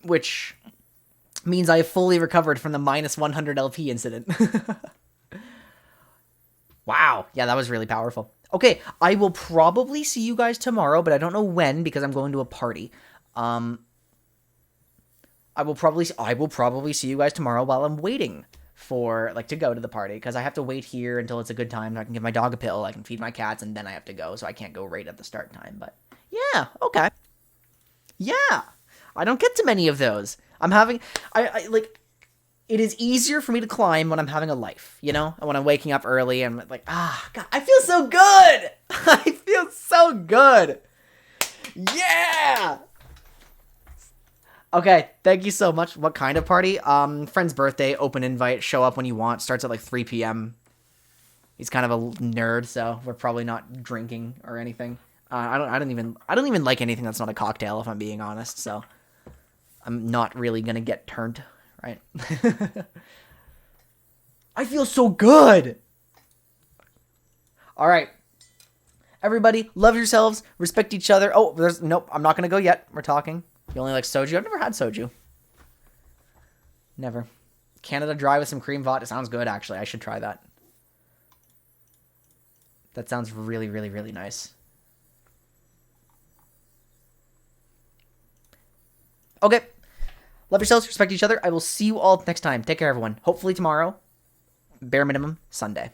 Which means I have fully recovered from the minus 100 LP incident. Wow. Yeah, that was really powerful. Okay, I will probably see you guys tomorrow, but I don't know when because I'm going to a party. I will probably see you guys tomorrow while I'm waiting for, like, to go to the party, because I have to wait here until it's a good time. I can give my dog a pill, I can feed my cats, and then I have to go, so I can't go right at the start time. But yeah, okay. Yeah, I don't get to many of those. I'm having, like, it is easier for me to climb when I'm having a life, you know? And when I'm waking up early, I'm like, God, I feel so good! I feel so good! Yeah! Okay, thank you so much. What kind of party? Friend's birthday, open invite, show up when you want, starts at like 3 p.m. He's kind of a nerd, so we're probably not drinking or anything. I don't even like anything that's not a cocktail, if I'm being honest, so I'm not really gonna get turned. Right. I feel so good. All right. Everybody, love yourselves, respect each other. Oh, nope, I'm not going to go yet. We're talking. You only like soju? I've never had soju. Never. Canada Dry with some cream vodka. Sounds good, actually. I should try that. That sounds really, really, really nice. Okay. Love yourselves, respect each other. I will see you all next time. Take care, everyone. Hopefully tomorrow. Bare minimum, Sunday.